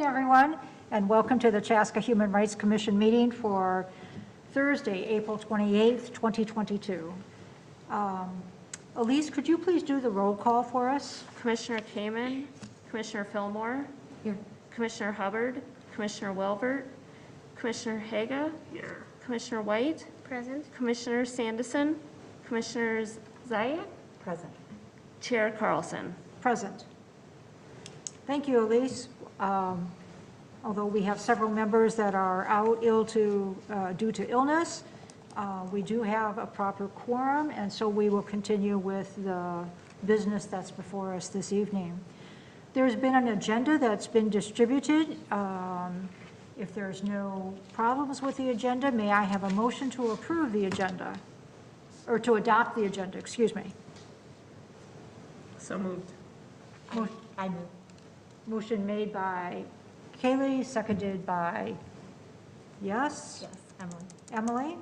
everyone, and welcome to the Chaska Human Rights Commission meeting for Thursday, April 28th, 2022. Elise, could you please do the roll call for us? Commissioner Kamen, Commissioner Fillmore, Here. Commissioner Hubbard, Commissioner Welvert, Commissioner Haga, here. Commissioner White, present. Commissioner Sandison, Commissioner Zayat, Present. Chair Carlson. Present. Thank you, Elise. Although we have several members that are out due to illness, we do have a proper quorum, and so we will continue with the business that's before us this evening. There's been an agenda that's been distributed. If there's no problems with the agenda, may I have a motion to approve the agenda, or to adopt the agenda, excuse me. So moved. I move. Motion made by Kaylee, seconded by, yes? Yes, Emily.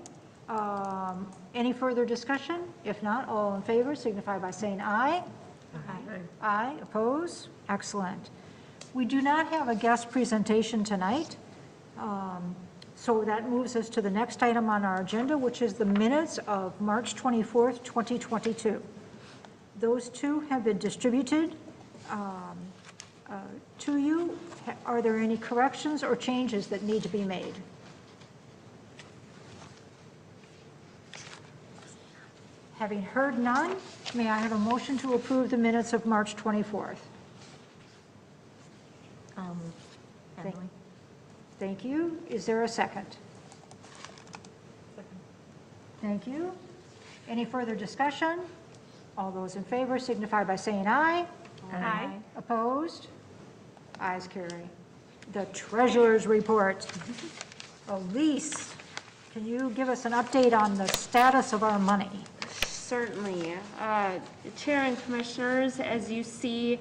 Emily. Any further discussion? If not, all in favor signify by saying aye. Aye. Aye, oppose? Excellent. We do not have a guest presentation tonight, so that moves us to the next item on our agenda, which is the minutes of March 24th, 2022. Those two have been distributed to you. Are there any corrections or changes that need to be made? Having heard none, may I have a motion to approve the minutes of March 24th? Emily. Thank you. Is there a second? Thank you. Any further discussion? All those in favor signify by saying aye. Aye. Opposed? Ayes carry. The treasurer's report. Elise, can you give us an update on the status of our money? Certainly. Chair and Commissioners, as you see,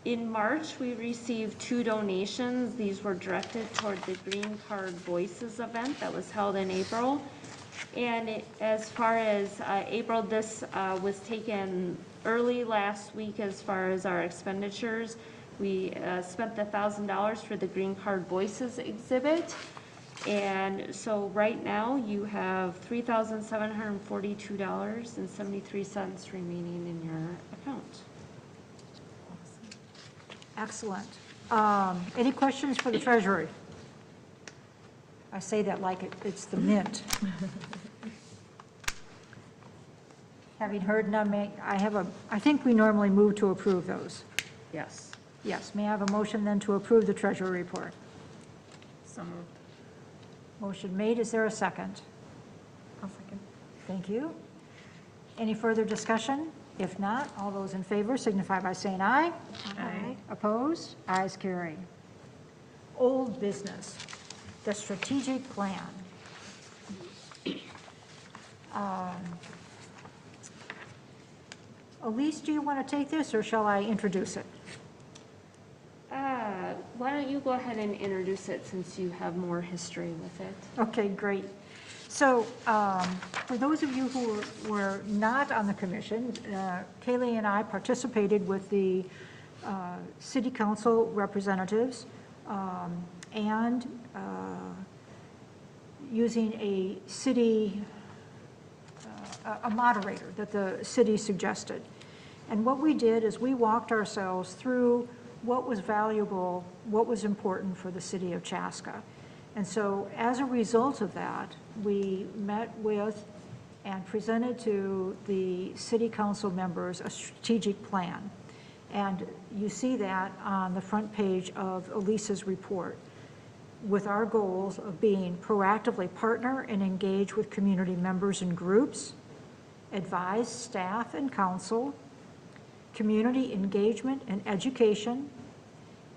in March, we received 2 donations. These were directed toward the Green Card Voices event that was held in April. And as far as April, this was taken early last week as far as our expenditures. We spent the $1,000 for the Green Card Voices exhibit. And so right now you have $3,742.73 remaining in your account. Excellent. Any questions for the treasurer? I say that like it's the mint. Having heard none, I think we normally move to approve those. Yes. Yes, may I have a motion then to approve the treasurer report? So moved. Motion made, is there a second? I'll second. Thank you. Any further discussion? If not, all those in favor signify by saying aye. Aye. Opposed? Ayes carry. Old business, the strategic plan. Elise, do you want to take this, or shall I introduce it? Why don't you go ahead and introduce it since you have more history with it? Okay, great. So for those of you who were not on the commission, Kaylee and I participated with the city council representatives and using a city, a moderator that the city suggested. And what we did is we walked ourselves through what was valuable, what was important for the city of Chaska. And so as a result of that, we met with and presented to the city council members a strategic plan. And you see that on the front page of Elisa's report, with our goals of being proactively partner and engage with community members and groups, advise staff and council, community engagement and education,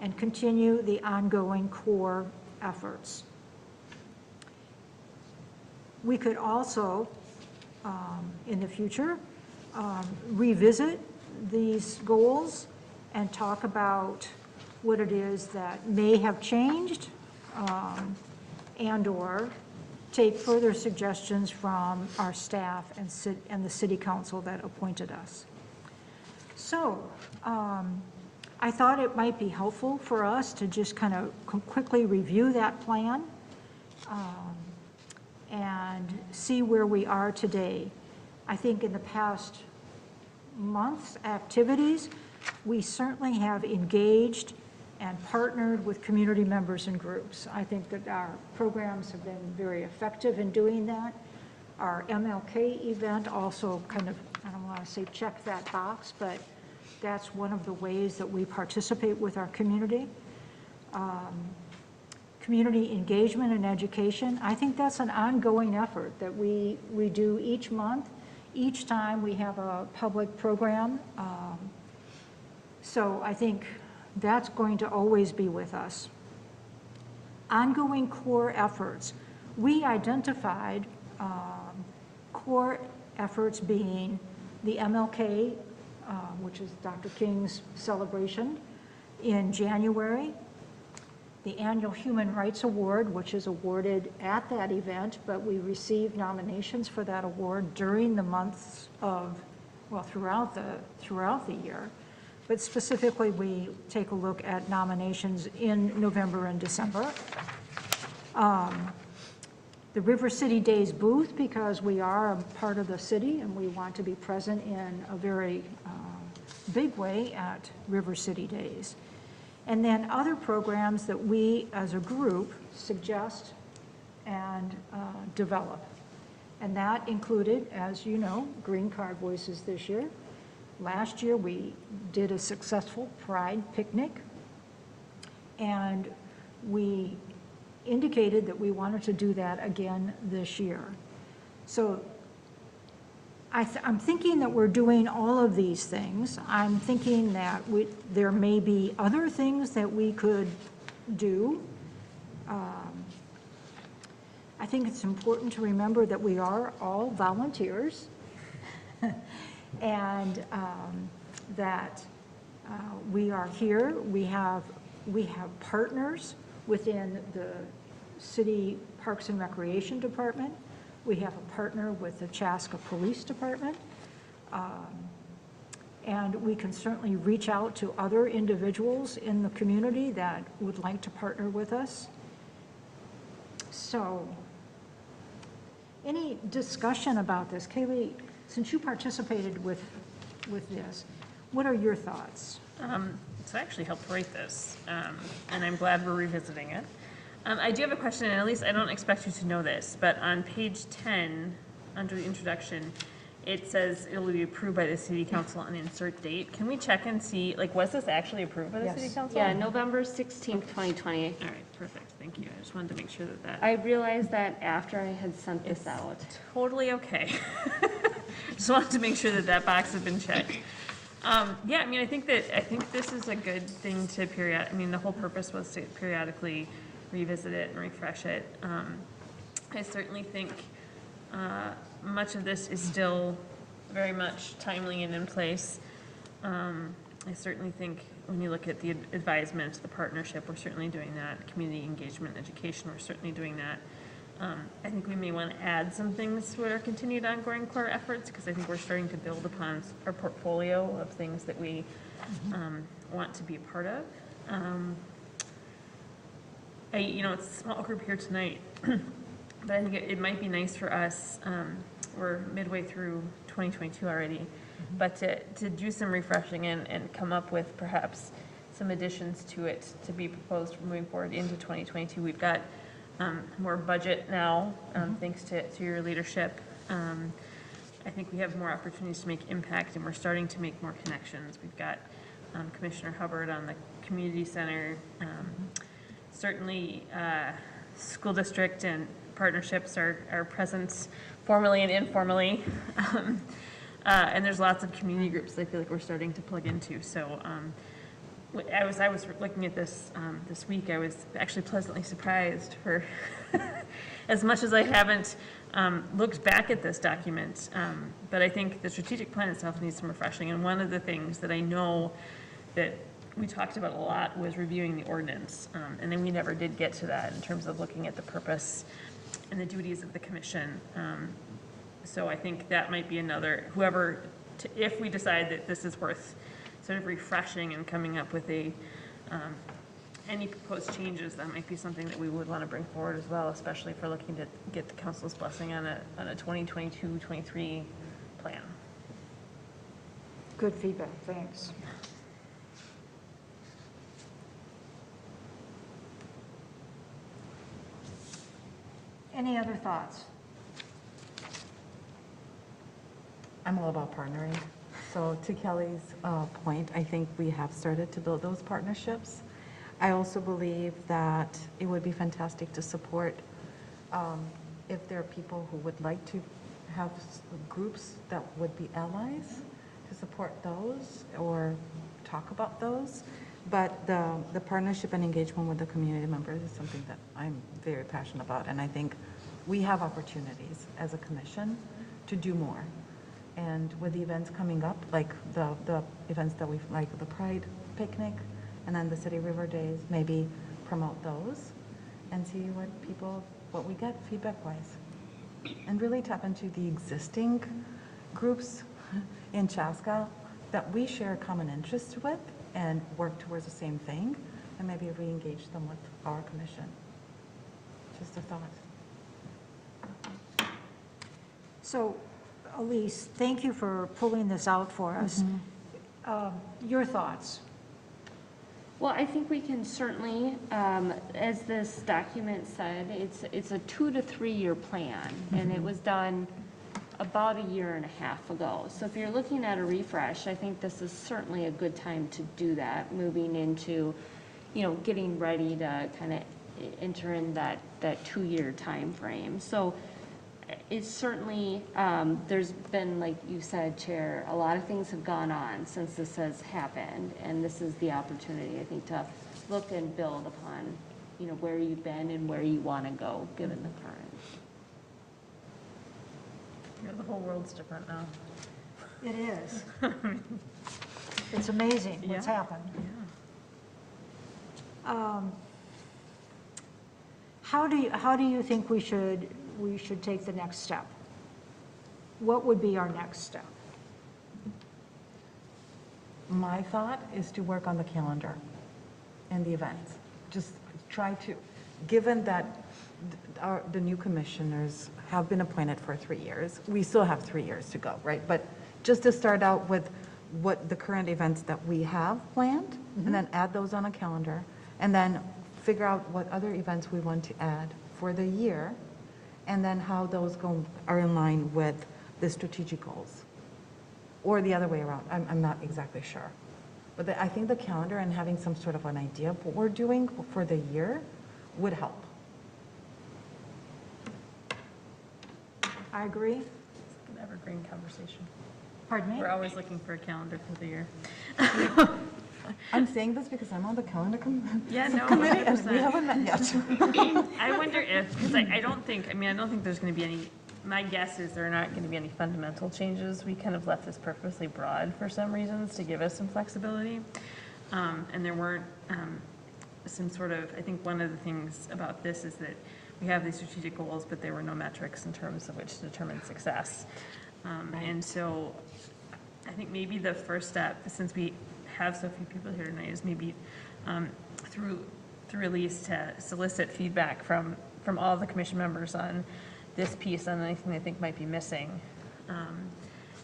and continue the ongoing core efforts. We could also, in the future, revisit these goals and talk about what it is that may have changed and/or take further suggestions from our staff and the city council that appointed us. So I thought it might be helpful for us to just kind of quickly review that plan and see where we are today. I think in the past month's activities, we certainly have engaged and partnered with community members and groups. I think that our programs have been very effective in doing that. Our MLK event also kind of, I don't want to say check that box, but that's one of the ways that we participate with our community. Community engagement and education, I think that's an ongoing effort that we do each month, each time we have a public program. So I think that's going to always be with us. Ongoing core efforts. We identified core efforts being the MLK, which is Dr. King's celebration in January, the annual Human Rights Award, which is awarded at that event, but we received nominations for that award during the months of, well, throughout the year. But specifically, we take a look at nominations in November and December. The River City Days booth, because we are a part of the city and we want to be present in a very big way at River City Days. And then other programs that we as a group suggest and develop. And that included, as you know, Green Card Voices this year. Last year we did a successful Pride picnic, and we indicated that we wanted to do that again this year. So I'm thinking that we're doing all of these things. I'm thinking that there may be other things that we could do. I think it's important to remember that we are all volunteers and that we are here. We have partners within the City Parks and Recreation Department. We have a partner with the Chaska Police Department. And we can certainly reach out to other individuals in the community that would like to partner with us. So, any discussion about this? Kaylee, since you participated with this, what are your thoughts? So I actually helped write this, and I'm glad we're revisiting it. I do have a question, and at least I don't expect you to know this, but on page 10, under the introduction, it says it will be approved by the city council and insert date. Can we check and see, like, was this actually approved by the Yes. city council? Yeah, November 16th, 2020. All right, perfect, thank you. I just wanted to make sure that I realized that after I had sent this out. totally okay. Just wanted to make sure that that box had been checked. Yeah, I mean, I think this is a good thing to the whole purpose was to periodically revisit it and refresh it. I certainly think much of this is still very much timely and in place. I certainly think when you look at the advisement, the partnership, we're certainly doing that. Community engagement, education, we're certainly doing that. I think we may want to add some things to our continued ongoing core efforts, because I think we're starting to build upon our portfolio of things that we want to be a part of. It's a small group here tonight, but I think it might be nice for us, we're midway through 2022 already, but to do some refreshing and come up with perhaps some additions to it to be proposed moving forward into 2022. We've got more budget now, thanks to your leadership. I think we have more opportunities to make impact, and we're starting to make more connections. We've got Commissioner Hubbard on the community center. Certainly, school district and partnerships are present formally and informally. And there's lots of community groups that I feel like we're starting to plug into. So I was looking at this this week. I was actually pleasantly surprised for as much as I haven't looked back at this document. But I think the strategic plan itself needs some refreshing. And one of the things that I know that we talked about a lot was reviewing the ordinance. And then we never did get to that in terms of looking at the purpose and the duties of the commission. So I think that might be another, if we decide that this is worth sort of refreshing and coming up with any proposed changes, that might be something that we would want to bring forward as well, especially if we're looking to get the council's blessing on a 2022-23 plan. Good feedback, thanks. Any other thoughts? I'm all about partnering. So to Kelly's point, I think we have started to build those partnerships. I also believe that it would be fantastic to support if there are people who would like to have groups that would be allies, to support those or talk about those. But the partnership and engagement with the community members is something that I'm very passionate about. And I think we have opportunities as a commission to do more. And with the events coming up, like the events that we've, like the Pride Picnic and then the City River Days, maybe promote those and see what we get feedback-wise. And really tap into the existing groups in Chaska that we share common interests with and work towards the same thing, and maybe re-engage them with our commission. Just a thought. So, Elise, thank you for pulling this out for us. Your thoughts? Well, I think we can certainly, as this document said, it's a 2 to 3 year plan, and it was done about a year and a half ago. So if you're looking at a refresh, I think this is certainly a good time to do that, moving into, getting ready to kind of enter in that 2 year time frame. So it's certainly, there's been, like you said, Chair, a lot of things have gone on since this has happened, and this is the opportunity, I think, to look and build upon, where you've been and where you want to go, given the current. The whole world's different now. It is. It's amazing what's happened. How do you think we should take the next step? What would be our next step? My thought is to work on the calendar and the events. Just try to, given that the new commissioners have been appointed for 3 years, we still have 3 years to go, right? But just to start out with what the current events that we have planned, and then add those on a calendar, and then figure out what other events we want to add for the year, and then how those are in line with the strategic goals. Or the other way around, I'm not exactly sure. But I think the calendar and having some sort of an idea of what we're doing for the year would help. I agree. It's an evergreen conversation. Pardon me? We're always looking for a calendar for the year. I'm saying this because I'm on the calendar Yeah, no, committee, and we 100%. haven't met yet. I wonder if, because I don't think there's going to be any, my guess is there are not going to be any fundamental changes. We kind of left this purposely broad for some reasons to give us some flexibility. And there weren't some sort of, I think one of the things about this is that we have these strategic goals, but there were no metrics in terms of which to determine success. And so I think maybe the first step, since we have so few people here tonight, is maybe through Elise to solicit feedback from all the commission members on this piece and anything they think might be missing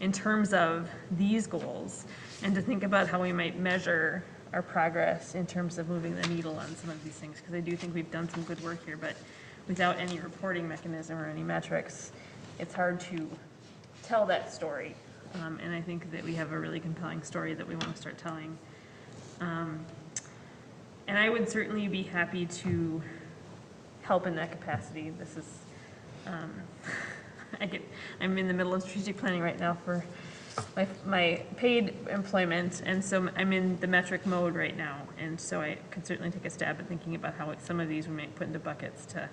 in terms of these goals, and to think about how we might measure our progress in terms of moving the needle on some of these things, because I do think we've done some good work here, but without any reporting mechanism or any metrics, it's hard to tell that story. And I think that we have a really compelling story that we want to start telling. And I would certainly be happy to help in that capacity. This is, I'm in the middle of strategic planning right now for my paid employment, and so I'm in the metric mode right now. And so I could certainly take a stab at thinking about how some of these we might put into buckets to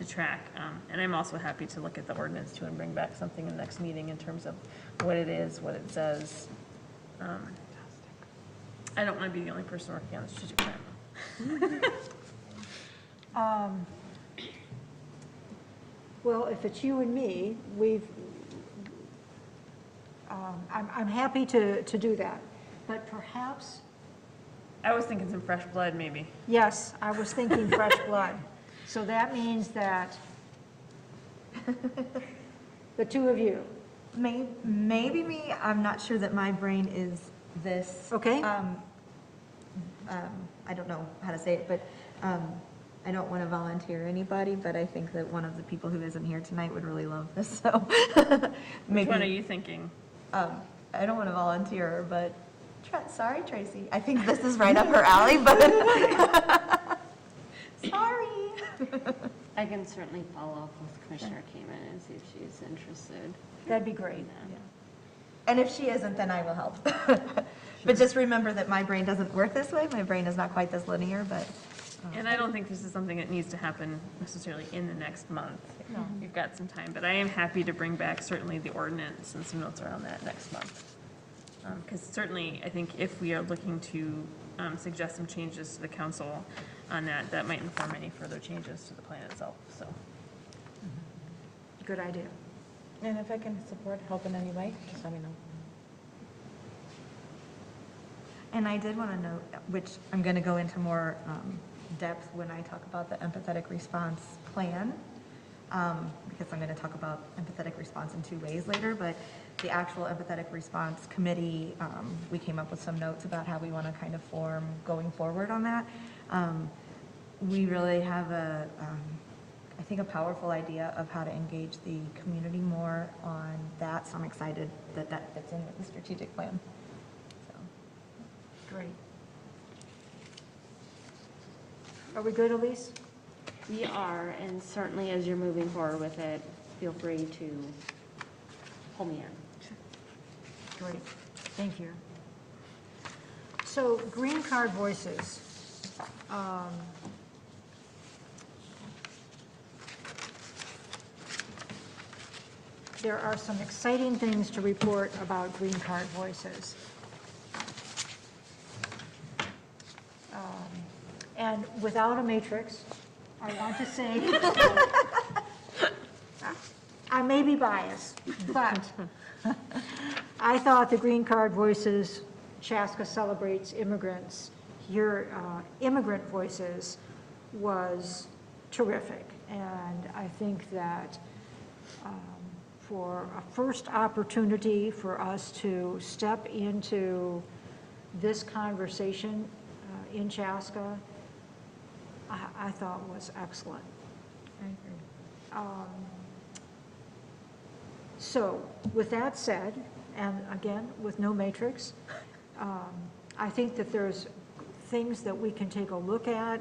track. And I'm also happy to look at the ordinance too and bring back something in the next meeting in terms of what it is, what it says. I don't want to be the only person working on the strategic plan. Well, if it's you and me, I'm happy to do that. but perhaps, I was thinking some fresh blood, maybe. yes, I was thinking fresh blood. So that means that the two of you, Maybe me, I'm not sure that my brain is this. Okay. I don't know how to say it, but I don't want to volunteer anybody, but I think that one of the people who isn't here tonight would really love this, so Which maybe. one are you thinking? I don't want to volunteer her, but, sorry, Tracy, I think this is right up her alley, but, sorry. I can certainly follow up with Commissioner Kamen and see if she's interested. that'd be great. And if she isn't, then I will help. But just remember that my brain doesn't work this way. My brain is not quite this linear, but And I don't think this is something that needs to happen necessarily in the next month. No. You've got some time, but I am happy to bring back certainly the ordinance and some notes around that next month. Because certainly, I think if we are looking to suggest some changes to the council on that, that might inform any further changes to the plan itself, so. Good idea. And if I can support, help in any way, just let me know. And I did want to note, which I'm going to go into more depth when I talk about the empathetic response plan, because I'm going to talk about empathetic response in two ways later, but the actual empathetic response committee, we came up with some notes about how we want to kind of form going forward on that. We really have I think a powerful idea of how to engage the community more on that, so I'm excited that that fits in with the strategic plan. So. Great. Are we good, Elise? We are, and certainly as you're moving forward with it, feel free to pull me in. Great, thank you. So, green card voices. There are some exciting things to report about green card voices. And without a matrix, I want to say, I may be biased, but I thought the Green Card Voices, Chaska Celebrates Immigrants, your Immigrant Voices was terrific. And I think that for a first opportunity for us to step into this conversation in Chaska, I thought was excellent. I agree. So with that said, and again, with no matrix, I think that there's things that we can take a look at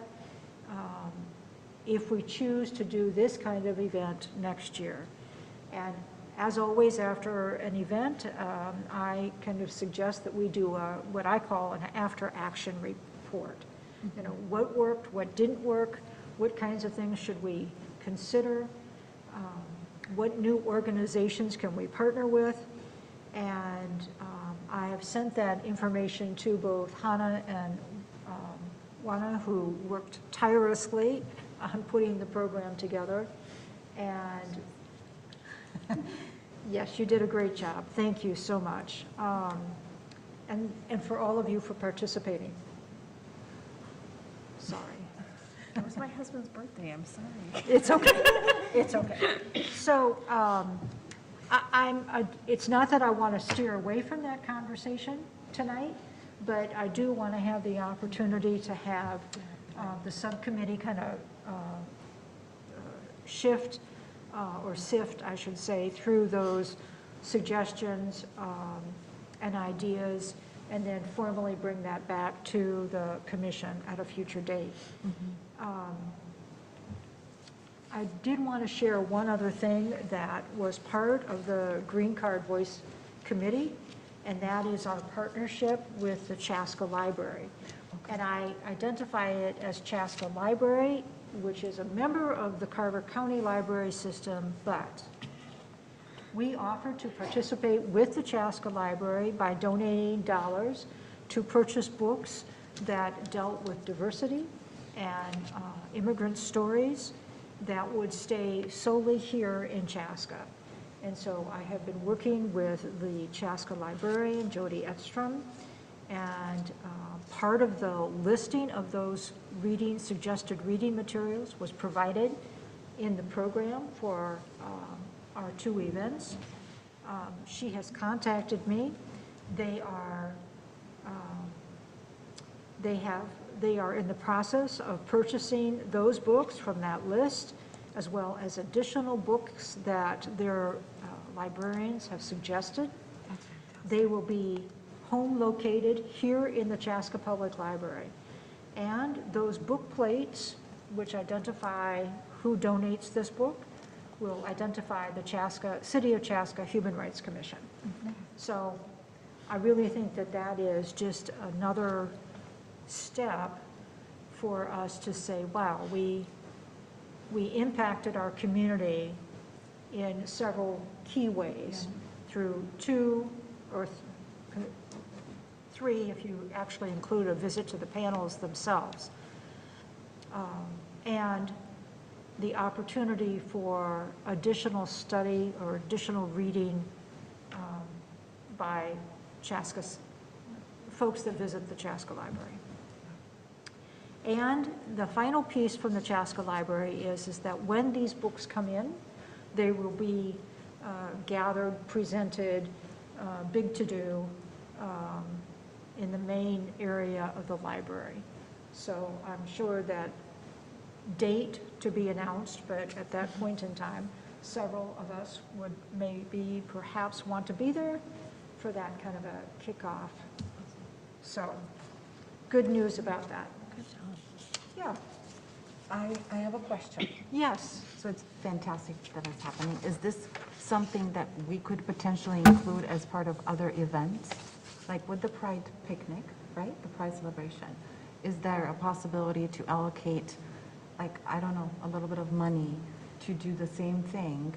if we choose to do this kind of event next year. And as always, after an event, I kind of suggest that we do what I call an after-action report. You know, what worked, what didn't work, what kinds of things should we consider, what new organizations can we partner with, and I have sent that information to both Hannah and Wana, who worked tirelessly on putting the program together, and yes, you did a great job. Thank you so much, and for all of you for participating. Sorry. It was my husband's birthday, I'm sorry. It's okay. It's okay. So it's not that I want to steer away from that conversation tonight, but I do want to have the opportunity to have the subcommittee kind of shift or sift, I should say, through those suggestions and ideas, and then formally bring that back to the commission at a future date. I did want to share one other thing that was part of the Green Card Voice Committee, and that is our partnership with the Chaska Library. And I identify it as Chaska Library, which is a member of the Carver County Library System, but we offer to participate with the Chaska Library by donating dollars to purchase books that dealt with diversity and immigrant stories that would stay solely here in Chaska. And so I have been working with the Chaska librarian, Jody Edstrom, And part of the listing of those suggested reading materials was provided in the program for our 2 events. She has contacted me. They are in the process of purchasing those books from that list, as well as additional books that their librarians have suggested. They will be home located here in the Chaska Public Library. And those book plates, which identify who donates this book, will identify the City of Chaska Human Rights Commission. So I really think that that is just another step for us to say, wow, we impacted our community in several key ways through 2 or 3, if you actually include a visit to the panels themselves. And the opportunity for additional study or additional reading by Chaska's folks that visit the Chaska Library. And the final piece from the Chaska Library is that when these books come in, they will be gathered, presented, big to-do in the main area of the library. So I'm sure that date to be announced, but at that point in time, several of us would maybe perhaps want to be there for that kind of a kickoff. So good news about that. Yeah. I have a question. Yes. So it's fantastic that it's happening. Is this something that we could potentially include as part of other events? Like with the Pride picnic, right? The Pride celebration. Is there a possibility to allocate, like, I don't know, a little bit of money to do the same thing,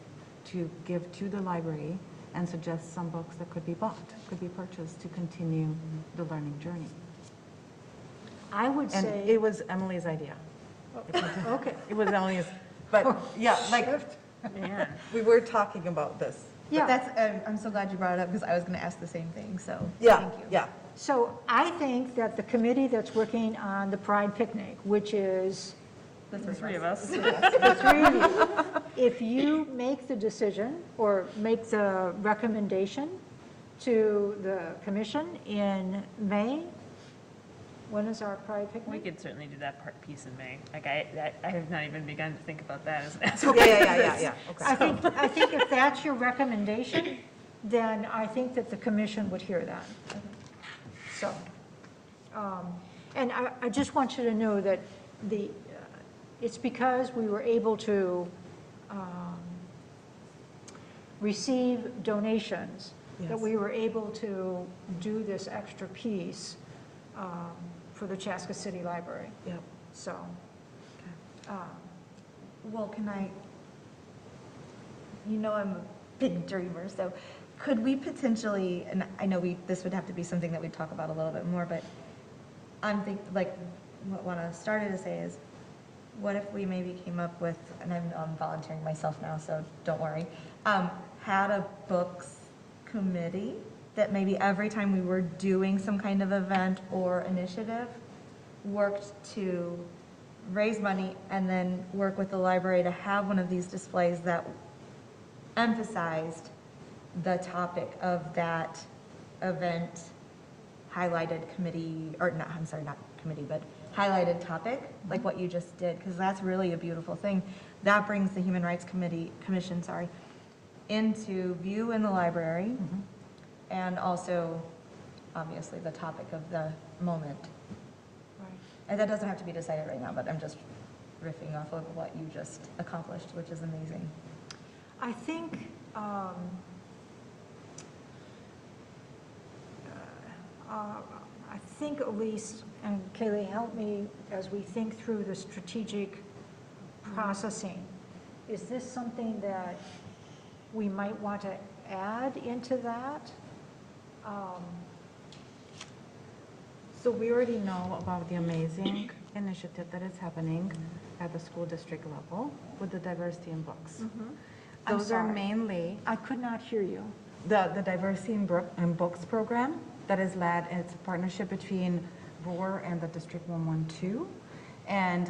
to give to the library and suggest some books that could be bought, could be purchased to continue the learning journey? I would And say. it was Emily's idea. Okay. It was Emily's, but yeah, like, Man. we were talking about this. Yeah. But that's, I'm so glad you brought it up because I was going to ask the same thing, so Yeah, thank you. yeah. So I think that the committee that's working on the Pride picnic, which is The 3 of us. the 3 of you, if you make the decision or make the recommendation to the commission in May, when is our Pride We picnic? could certainly do that piece in May. Like, I have not even begun to think about that as Yeah, okay. I think if that's your recommendation, then I think that the commission would hear that. So, and I just want you to know that it's because we were able to receive donations that Yes. we were able to do this extra piece for the Chaska City Library. Yep. So, Well, can I, I'm a big dreamer, so could we potentially, and I know this would have to be something that we talk about a little bit more, but what I started to say is, what if we maybe came up with, and I'm volunteering myself now, so don't worry, had a books committee that maybe every time we were doing some kind of event or initiative, worked to raise money and then work with the library to have one of these displays that emphasized the topic of that event, highlighted committee, or not, I'm sorry, not committee, but highlighted topic, like what you just did, because that's really a beautiful thing. That brings the Human Rights Commission, into view in the library, and also, obviously, the topic of the moment. right. And that doesn't have to be decided right now, but I'm just riffing off of what you just accomplished, which is amazing. I think, I think Elise and Kaylee, help me as we think through the strategic processing. Is this something that we might want to add into that? So we already know about the amazing initiative that is happening at the school district level with the diversity in books. I'm Those are sorry. mainly I could not hear you. the diversity in books program that is led, and it's a partnership between Roar and the District 112. And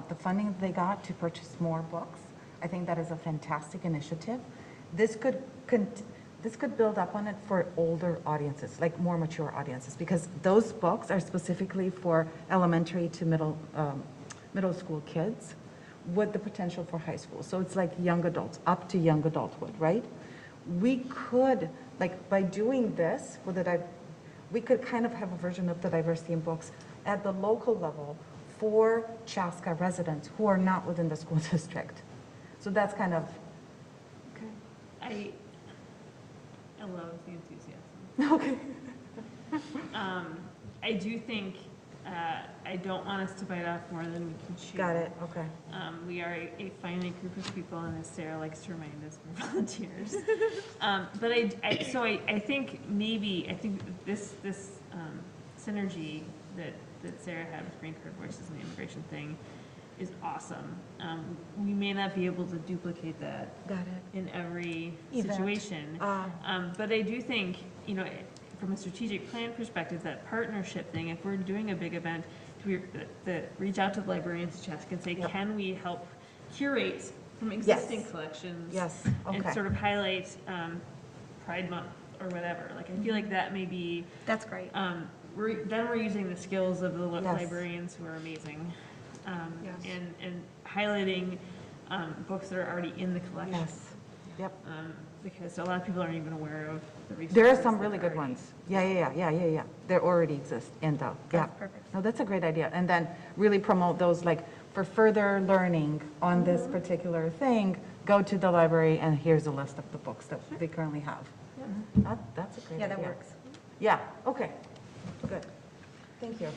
the funding that they got to purchase more books, I think that is a fantastic initiative. This could build up on it for older audiences, like more mature audiences, because those books are specifically for elementary to middle school kids with the potential for high school. So it's like young adults, up to young adulthood, right? We could, like by doing this, we could kind of have a version of the diversity in books at the local level for Chaska residents who are not within the school district. So that's kind of, I love the enthusiasm. okay. I do think, I don't want us to bite off more than we can chew. Got it, okay. We are a finite group of people, and as Sarah likes to remind us, we're volunteers. But I think this synergy that Sarah had with Green Card Voices and the immigration thing is awesome. We may not be able to duplicate that Got it. in every Event. situation. But I do think, from a strategic plan perspective, that partnership thing, if we're doing a big event, reach out to the librarians to Chaska and say, Yep. can we help curate from existing collections? Yes, And okay. sort of highlight Pride Month or whatever. Like, I feel like that may be, That's great. then we're using the skills of the Yes. librarians who are amazing. Yes. And highlighting books that are already in the collection. Yes, yep. Because a lot of people aren't even aware of the resources. There are some that really good already- ones. Yeah. They already exist in the, yeah. That's perfect. No, that's a great idea. And then really promote those, like, for further learning on this particular thing, go to the library and here's a list of the books that they currently have. That's a great idea. Yeah, that works. Yeah, okay, good. Thank you.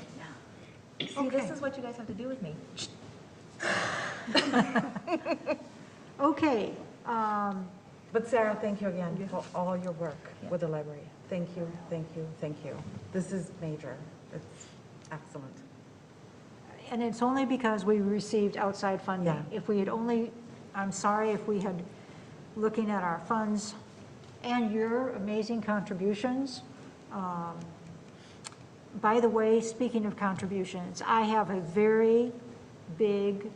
See, this is what you guys have to do with me. Okay, But Sarah, thank you again for all your work with the library. Thank you. This is major. It's excellent. and it's only because we received outside funding. Yeah. If we had only, I'm sorry if we had, looking at our funds and your amazing contributions. By the way, speaking of contributions, I have a very big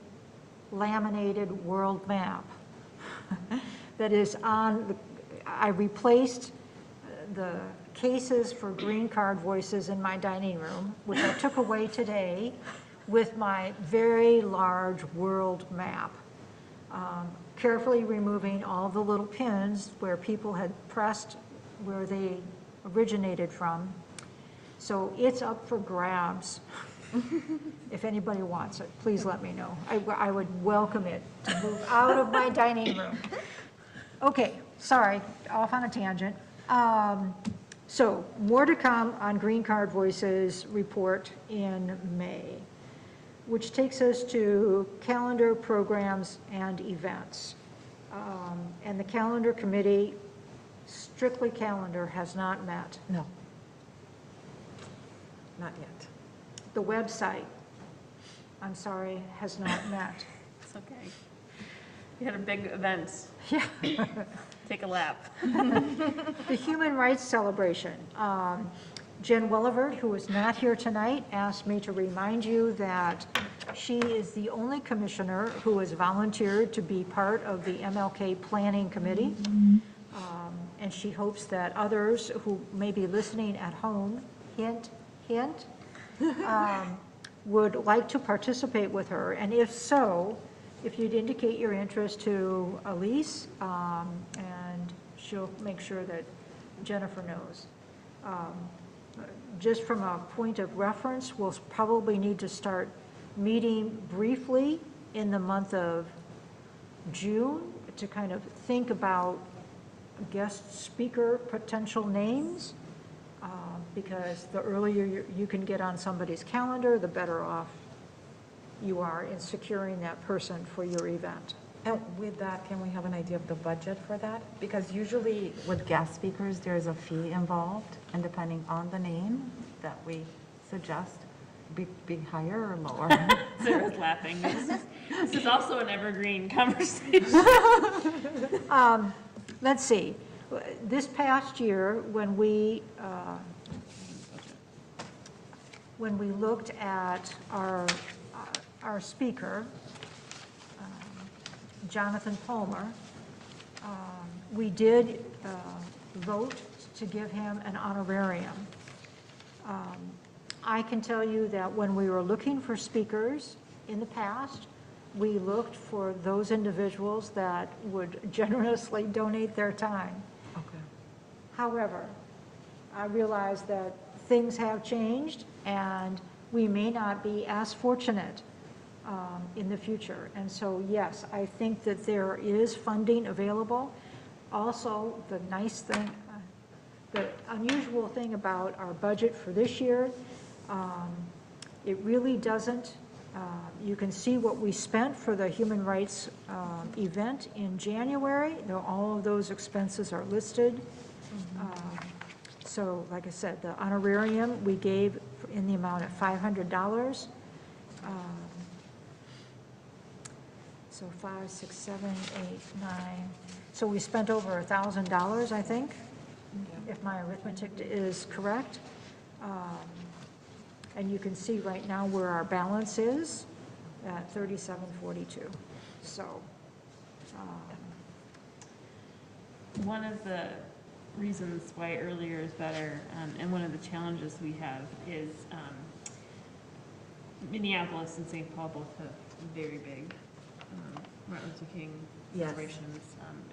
laminated world map that is I replaced the cases for green card voices in my dining room, which I took away today, with my very large world map, carefully removing all the little pins where people had pressed where they originated from. So it's up for grabs. If anybody wants it, please let me know. I would welcome it to move out of my dining room. Okay, sorry, off on a tangent. So more to come on Green Card Voices report in May, which takes us to calendar, programs, and events. And the calendar committee, strictly calendar, has not met. No. Not yet. The website, I'm sorry, has not met. It's okay. You had a big event. Yeah. Take a lap. The Human Rights Celebration. Jen Willivert, who is not here tonight, asked me to remind you that she is the only commissioner who has volunteered to be part of the MLK Planning Committee. And she hopes that others who may be listening at home, hint, hint, would like to participate with her. And if so, if you'd indicate your interest to Elise, and she'll make sure that Jennifer knows. Just from a point of reference, we'll probably need to start meeting briefly in the month of June to kind of think about guest speaker potential names, because the earlier you can get on somebody's calendar, the better off you are in securing that person for your event. And with that, can we have an idea of the budget for that? Because usually with guest speakers, there's a fee involved, and depending on the name that we suggest, be higher or lower. Sarah's laughing. This is also an evergreen conversation. Let's see, this past year, when we when we looked at our speaker, Jonathan Palmer, we did vote to give him an honorarium. I can tell you that when we were looking for speakers in the past, we looked for those individuals that would generously donate their time. Okay. However, I realize that things have changed and we may not be as fortunate in the future. And so, yes, I think that there is funding available. Also, the nice thing, the unusual thing about our budget for this year, it really doesn't, you can see what we spent for the human rights event in January. All of those expenses are listed. So, like I said, the honorarium we gave in the amount of $500. So 5, 6, 7, 8, 9. So we spent over $1,000, I think, if my arithmetic is correct. And you can see right now where our balance is at $37.42. So, One of the reasons why earlier is better, and one of the challenges we have is Minneapolis and St. Paul both have very big Martin Luther King Yes. celebrations,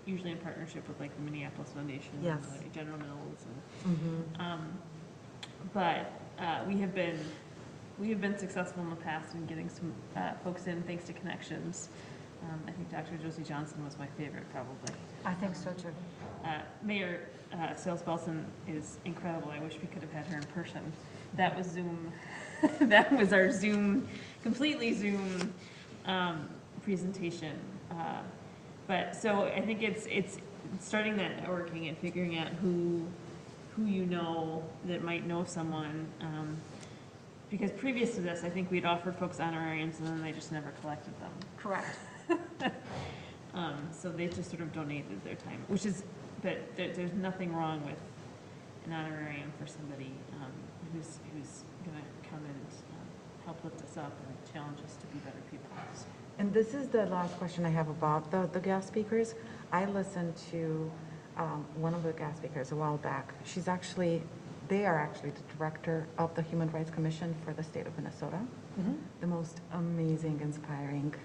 usually in partnership with like the Minneapolis Foundation, Yes. and like General Mills, and but we have been successful in the past in getting some folks in thanks to connections. I think Dr. Josie Johnson was my favorite, probably. I think so too. Mayor Sales Belson is incredible. I wish we could have had her in person. That was Zoom. That was our Zoom, completely Zoom presentation. But so I think it's starting that networking and figuring out who you know that might know someone. Because previous to this, I think we'd offered folks honorariums and then they just never collected them. Correct. So they just sort of donated their time, which is, but there's nothing wrong with an honorarium for somebody who's going to come and help lift us up and challenge us to be better people. So. And this is the last question I have about the guest speakers. I listened to one of the guest speakers a while back. They are actually the director of the Human Rights Commission for the state of Minnesota. The most amazing, inspiring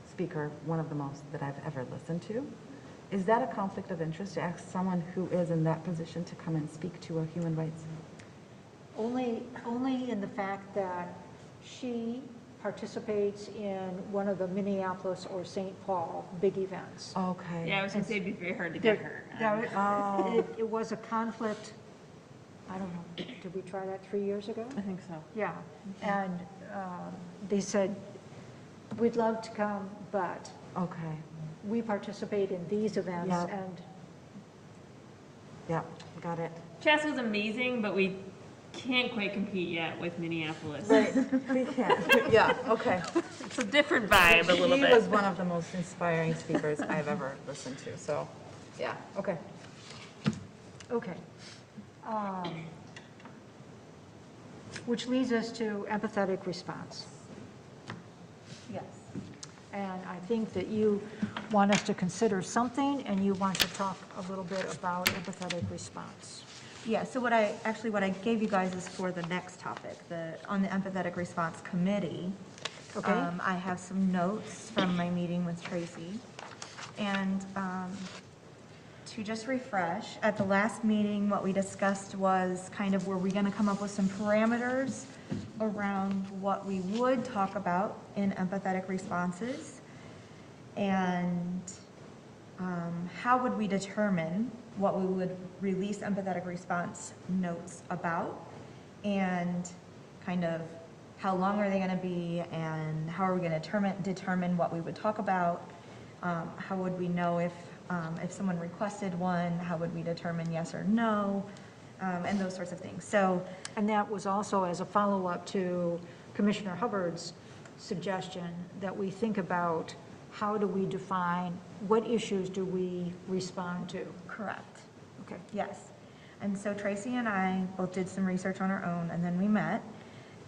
speaker, one of the most that I've ever listened to. Is that a conflict of interest to ask someone who is in that position to come and speak to a human rights? Only in the fact that she participates in one of the Minneapolis or St. Paul big events. Okay. Yeah, I was going to say it'd be very hard to get her. It was a conflict, I don't know, did we try that 3 years ago? I think so. Yeah, and they said, we'd love to come, but Okay. we participate in these events Yeah. and Yeah, got it. Chaska's amazing, but we can't quite compete yet with Minneapolis. Right, we can't. Yeah, okay. It's a different vibe a little She bit. was one of the most inspiring speakers I've ever listened to, so, yeah, okay. okay. Which leads us to empathetic response. Yes. And I think that you want us to consider something and you want to talk a little bit about empathetic response. Yeah, so what I gave you guys is for the next topic, on the Empathetic Response Committee. Okay. I have some notes from my meeting with Tracy. And to just refresh, at the last meeting, what we discussed was kind of were we going to come up with some parameters around what we would talk about in empathetic responses, and how would we determine what we would release empathetic response notes about, and kind of how long are they going to be, and how are we going to determine what we would talk about, how would we know if someone requested one, how would we determine yes or no, and those sorts of things. So, And that was also as a follow-up to Commissioner Hubbard's suggestion that we think about how do we define, what issues do we respond to? correct. Okay. Yes. And so Tracy and I both did some research on our own, and then we met.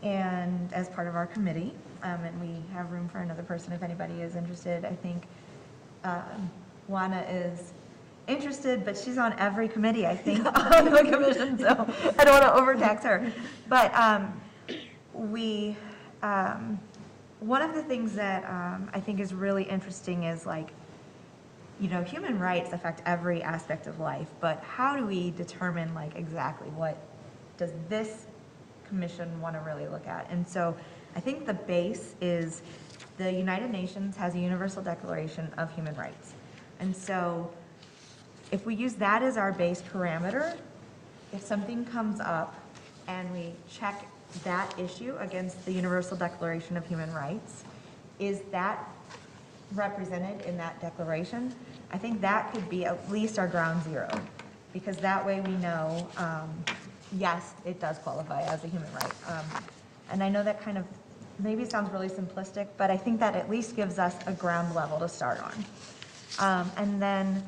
and as part of our committee, and we have room for another person if anybody is interested. I think Juana is interested, but she's on every committee, I think, on the commission, so I don't want to overtax her. But one of the things that I think is really interesting is like, human rights affect every aspect of life, but how do we determine like exactly what does this commission want to really look at? And so I think the base is the United Nations has a Universal Declaration of Human Rights. And so if we use that as our base parameter, if something comes up and we check that issue against the Universal Declaration of Human Rights, is that represented in that declaration? I think that could be at least our ground zero, because that way we know, yes, it does qualify as a human right. And I know that kind of maybe sounds really simplistic, but I think that at least gives us a ground level to start on. And then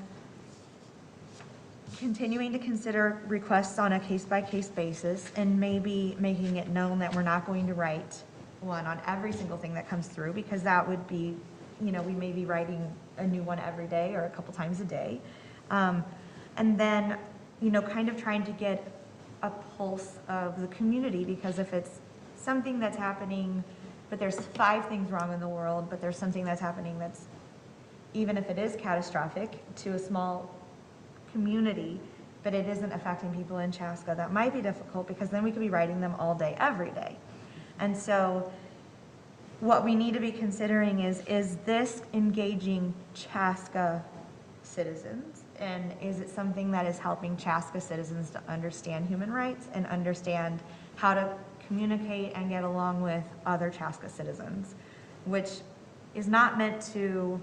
continuing to consider requests on a case-by-case basis, and maybe making it known that we're not going to write one on every single thing that comes through, because that would be, we may be writing a new one every day or a couple times a day. And then, kind of trying to get a pulse of the community, because if it's something that's happening, but there's 5 things wrong in the world, but there's something that's happening that's, even if it is catastrophic to a small community, but it isn't affecting people in Chaska, that might be difficult, because then we could be writing them all day, every day. And so what we need to be considering is this engaging Chaska citizens? And is it something that is helping Chaska citizens to understand human rights and understand how to communicate and get along with other Chaska citizens, which is not meant to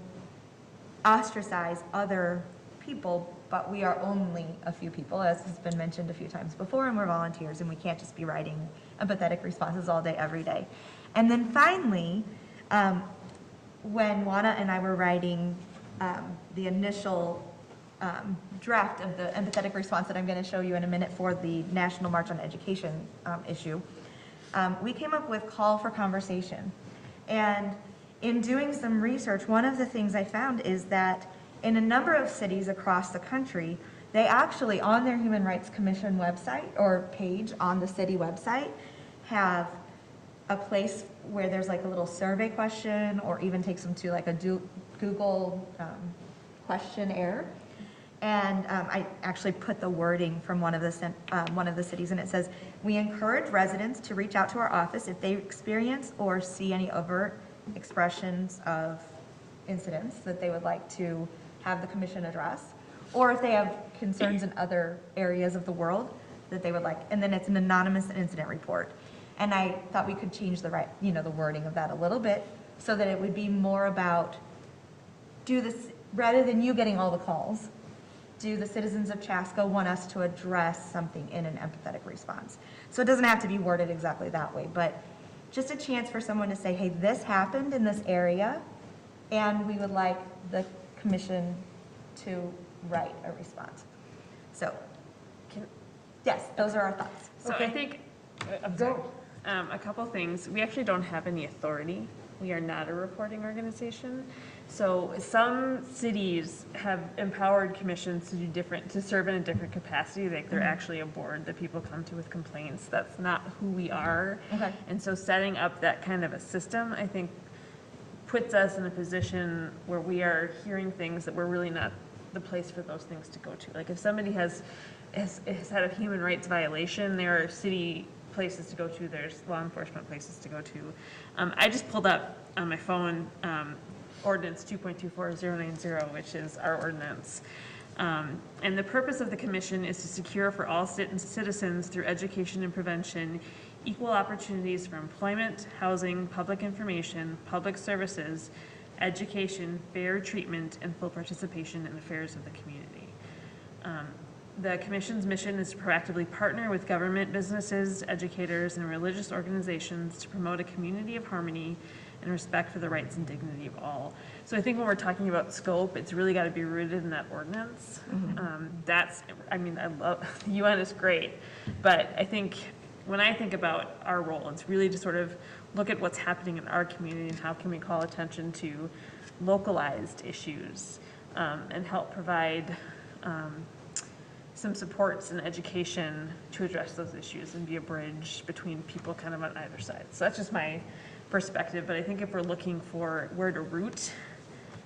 ostracize other people, but we are only a few people, as has been mentioned a few times before, and we're volunteers, and we can't just be writing empathetic responses all day, every day. And then finally, when Juana and I were writing the initial draft of the empathetic response that I'm going to show you in a minute for the National March on Education issue, we came up with call for conversation. And in doing some research, one of the things I found is that in a number of cities across the country, they actually, on their Human Rights Commission website or page on the city website, have a place where there's like a little survey question, or even takes them to like a Google questionnaire. And I actually put the wording from one of the cities, and it says, "We encourage residents to reach out to our office if they experience or see any overt expressions of incidents that they would like to have the commission address, or if they have concerns in other areas of the world that they would like," and then it's an anonymous incident report. And I thought we could change the the wording of that a little bit, so that it would be more about, do this, rather than you getting all the calls, do the citizens of Chaska want us to address something in an empathetic response? So it doesn't have to be worded exactly that way, but just a chance for someone to say, hey, this happened in this area, and we would like the commission to write a response. So, yes, those are our thoughts. So I think, a couple things. We actually don't have any authority. We are not a reporting organization. So some cities have empowered commissions to to serve in a different capacity. Like they're actually a board that people come to with complaints. That's not who we are. Okay. And so setting up that kind of a system, I think, puts us in a position where we are hearing things that we're really not the place for those things to go to. Like if somebody has had a human rights violation, there are city places to go to, there's law enforcement places to go to. I just pulled up on my phone ordinance 2.24090, which is our ordinance. And the purpose of the commission is to secure for all citizens through education and prevention equal opportunities for employment, housing, public information, public services, education, fair treatment, and full participation in affairs of the community. The Commission's mission is to proactively partner with government, businesses, educators, and religious organizations to promote a community of harmony and respect for the rights and dignity of all. So I think when we're talking about scope, it's really got to be rooted in that ordinance. I love, the UN is great, but I think when I think about our role, it's really to sort of look at what's happening in our community and how can we call attention to localized issues, and help provide some supports and education to address those issues and be a bridge between people kind of on either side. So that's just my perspective, but I think if we're looking for where to root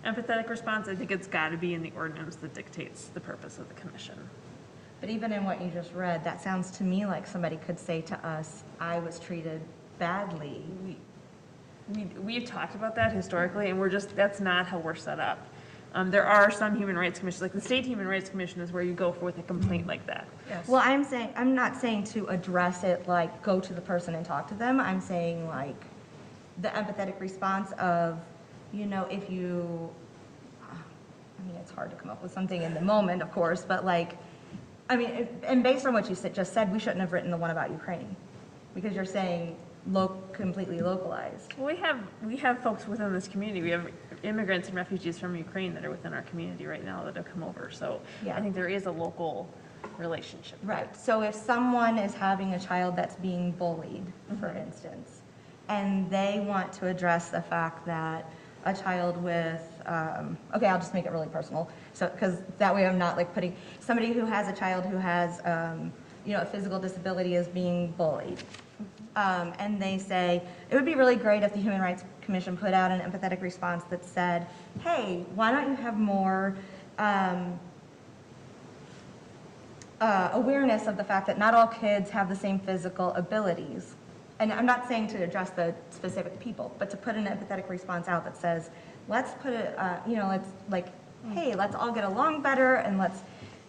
empathetic response, I think it's got to be in the ordinance that dictates the purpose of the commission. But even in what you just read, that sounds to me like somebody could say to us, I was treated badly. We've talked about that historically, and that's not how we're set up. There are some human rights commissions, like the State Human Rights Commission is where you go with a complaint like that. Yes. Well, I'm not saying to address it like go to the person and talk to them. I'm saying like the empathetic response of, if you, I mean, it's hard to come up with something in the moment, of course, but like, I mean, and based on what you just said, we shouldn't have written the one about Ukraine because you're saying completely localized. Well, we have folks within this community. We have immigrants and refugees from Ukraine that are within our community right now that have come over. So Yeah. I think there is a local relationship. Right, so if someone is having a child that's being bullied, for Mm-hmm. instance, and they want to address the fact that a child with, okay, I'll just make it really personal, so, because that way I'm not like putting, somebody who has a child who has, a physical disability is being bullied. And they say, it would be really great if the Human Rights Commission put out an empathetic response that said, hey, why don't you have more awareness of the fact that not all kids have the same physical abilities. And I'm not saying to address the specific people, but to put an empathetic response out that says, let's put it, let's like, hey, let's all get along better and let's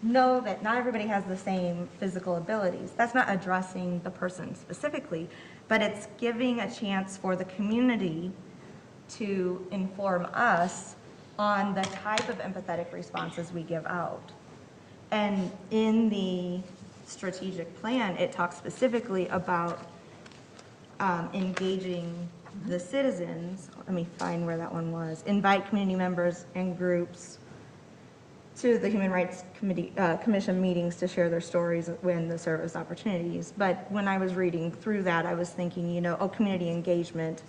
know that not everybody has the same physical abilities. That's not addressing the person specifically, but it's giving a chance for the community to inform us on the type of empathetic responses we give out. And in the strategic plan, it talks specifically about engaging the citizens. Let me find where that one was. Invite community members and groups to the Human Rights Commission meetings to share their stories when the service opportunities. But when I was reading through that, I was thinking, community engagement.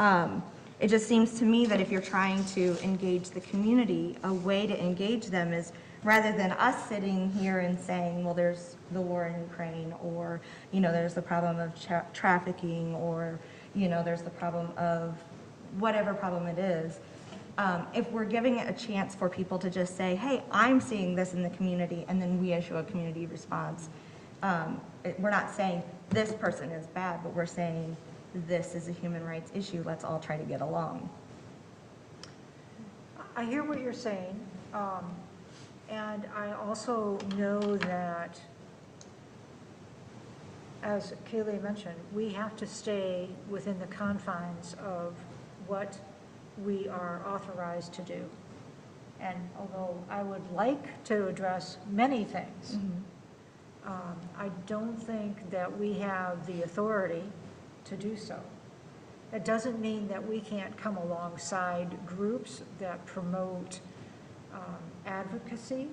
It just seems to me that if you're trying to engage the community, a way to engage them is rather than us sitting here and saying, well, there's the war in Ukraine, or, there's the problem of trafficking, or, there's the problem of whatever problem it is. If we're giving it a chance for people to just say, hey, I'm seeing this in the community, and then we issue a community response, we're not saying this person is bad, but we're saying this is a human rights issue. Let's all try to get along. I hear what you're saying, and I also know that, as Kaylee mentioned, we have to stay within the confines of what we are authorized to do. And although I would like to address many things, I don't think that we have the authority to do so. That doesn't mean that we can't come alongside groups that promote advocacy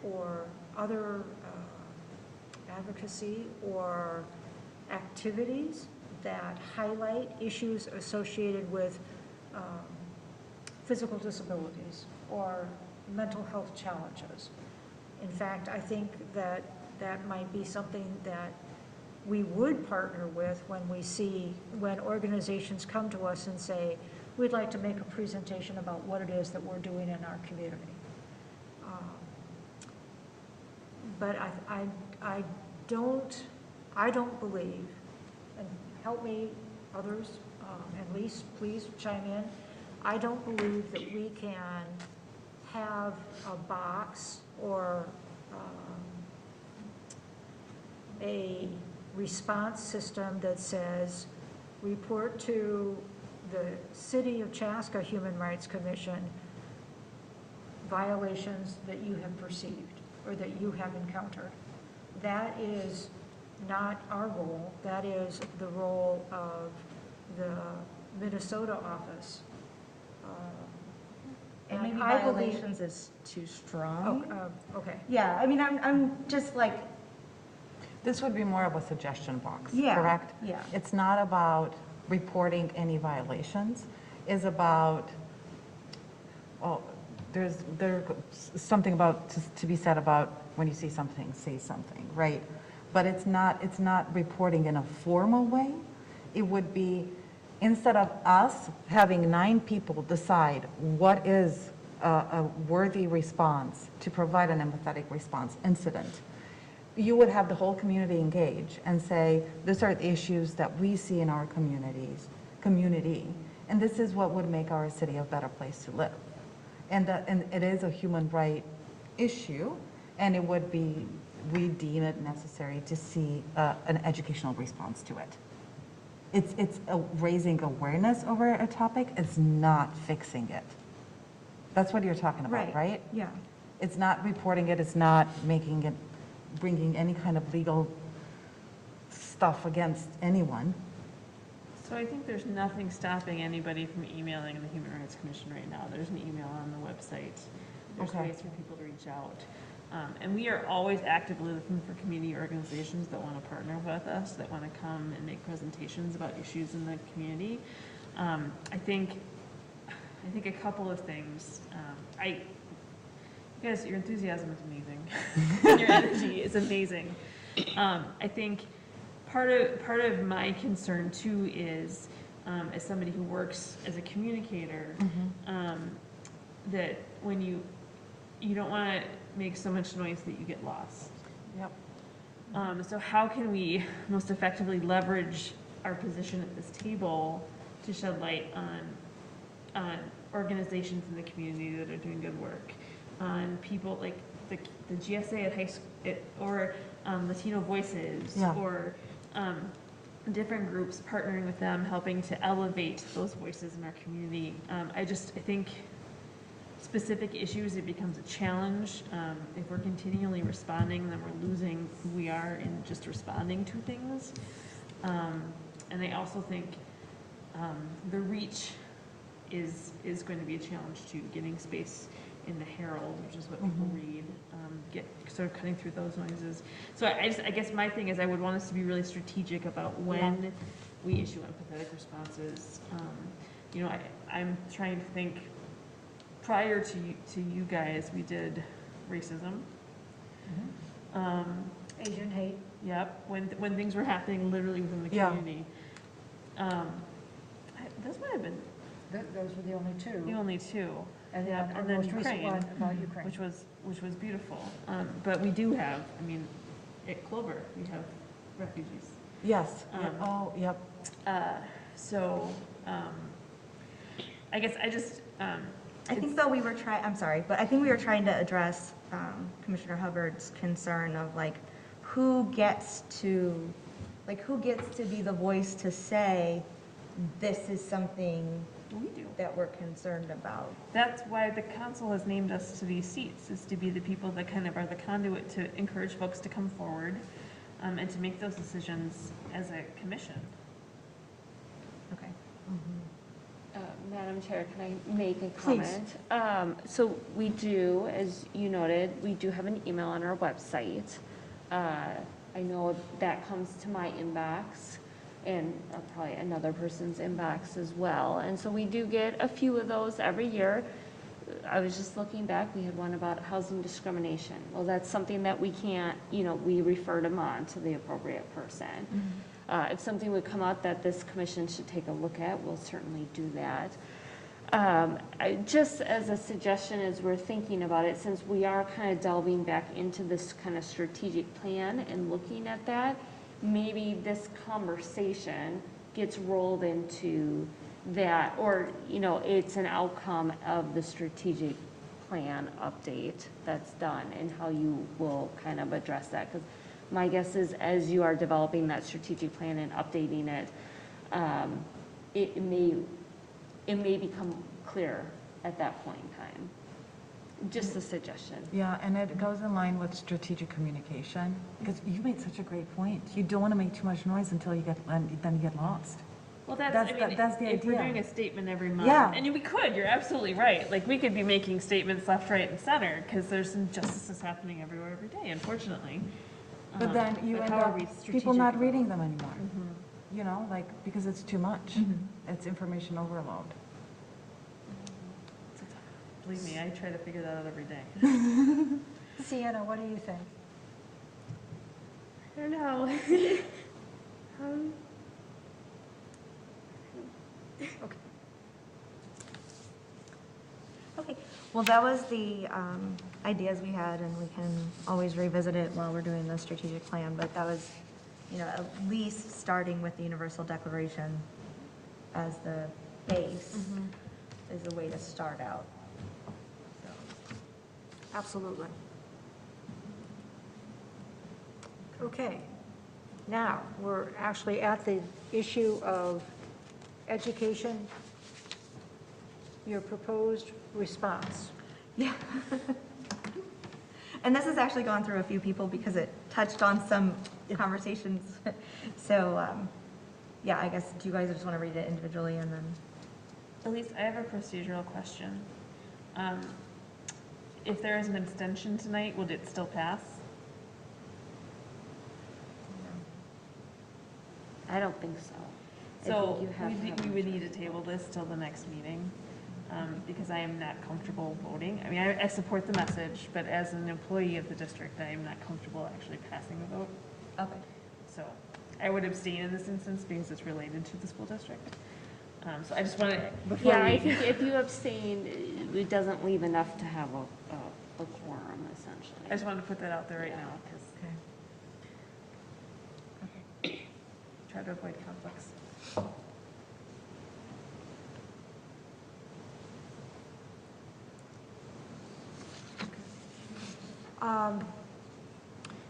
or other advocacy or activities that highlight issues associated with physical disabilities or mental health challenges. In fact, I think that that might be something that we would partner with when organizations come to us and say, we'd like to make a presentation about what it is that we're doing in our community. But I don't believe, and help me, others, and Lise, please chime in. I don't believe that we can have a box or a response system that says, report to the City of Chaska Human Rights Commission violations that you have perceived or that you have encountered. That is not our role. That is the role of the Minnesota office. And maybe I believe- violations is too strong. Okay. Yeah, I mean, I'm just like, This would be more of a suggestion box, Yeah, correct? yeah. It's not about reporting any violations. It's about, well, there's something about, to be said about when you see something, say something, right? But it's not reporting in a formal way. It would be, instead of us having 9 people decide what is a worthy response to provide an empathetic response incident, you would have the whole community engage and say, these are the issues that we see in our community, and this is what would make our city a better place to live. And it is a human right issue, and it would be, we deem it necessary to see an educational response to it. It's raising awareness over a topic, it's not fixing it. That's what you're talking about, right? Yeah. It's not reporting it, it's not making it, bringing any kind of legal stuff against anyone. So I think there's nothing stopping anybody from emailing the Human Rights Commission right now. There's an email on the website. There's Okay. ways for people to reach out. And we are always actively looking for community organizations that want to partner with us, that want to come and make presentations about issues in the community. I think a couple of things. You guys, your enthusiasm is amazing. And your energy is amazing. I think part of my concern too is, as somebody who works as a communicator, that when you don't want to make so much noise that you get lost. Yep. So how can we most effectively leverage our position at this table to shed light on organizations in the community that are doing good work, on people like the GSA at high school, or Latino Voices, Yeah. or different groups, partnering with them, helping to elevate those voices in our community. I think specific issues, it becomes a challenge. If we're continually responding, then we're losing who we are in just responding to things. And I also think the reach is going to be a challenge too, getting space in the Herald, which is what people read, get sort of cutting through those noises. So I guess my thing is I would want us to be really strategic about when we issue empathetic responses. I'm trying to think, prior to you guys, we did racism. Asian hate. Yep, when things were happening literally within the Yeah. community. Those might have been Those were the only two. the only two. And Yeah, then our and then most recent Ukraine, one about Ukraine. which was beautiful. But we do have, at Clover, we have refugees. Yes. Yeah. Um, Oh, yep. So, I guess I just, I think though I'm sorry, but I think we were trying to address Commissioner Hubbard's concern of like, who gets to be the voice to say, this is something we do. that we're concerned about. That's why the council has named us to these seats, is to be the people that kind of are the conduit to encourage folks to come forward, and to make those decisions as a commission. Okay. Madam Chair, can I make a comment? So we do, as you noted, we do have an email on our website. I know that comes to my inbox and probably another person's inbox as well. And so we do get a few of those every year. I was just looking back, we had one about housing discrimination. Well, that's something that we can't, we refer them on to the appropriate person. If something would come out that this commission should take a look at, we'll certainly do that. Just as a suggestion, as we're thinking about it, since we are kind of delving back into this kind of strategic plan and looking at that, maybe this conversation gets rolled into that, or, it's an outcome of the strategic plan update that's done and how you will kind of address that. Because my guess is as you are developing that strategic plan and updating it, it may become clear at that point in time. Just a suggestion. Yeah, and it goes in line with strategic communication, because you made such a great point. You don't want to make too much noise until then you get lost. Well, that's the idea. If we're doing a statement every month, Yeah. and we could, you're absolutely right. Like, we could be making statements left, right, and center, because there's injustices happening everywhere every day, unfortunately. But then you But end how are up, we people not strategic reading them anymore. You know, like, because it's too much. It's information overload. Believe me, I try to figure that out every day. Sienna, what do you think? I don't know. Okay, well, that was the ideas we had, and we can always revisit it while we're doing the strategic plan, but that was, at least starting with the Universal Declaration as the base is a way to start out. So, Absolutely. Okay, now, we're actually at the issue of education, your proposed response. yeah. And this has actually gone through a few people because it touched on some conversations. So, yeah, I guess, do you guys just want to read it individually and then? Elise, I have a procedural question. If there is an abstention tonight, would it still pass? I don't think so. I So think you have to have we a would need to majority. table this till the next meeting, because I am not comfortable voting. I mean, I support the message, but as an employee of the district, I am not comfortable actually passing a vote. Okay. So I would abstain in this instance because it's related to the school district. So I just want to, before Yeah, I we, think if you abstain, it doesn't leave enough to have a quorum, essentially. I just wanted to put that out there right now, because try to avoid conflicts.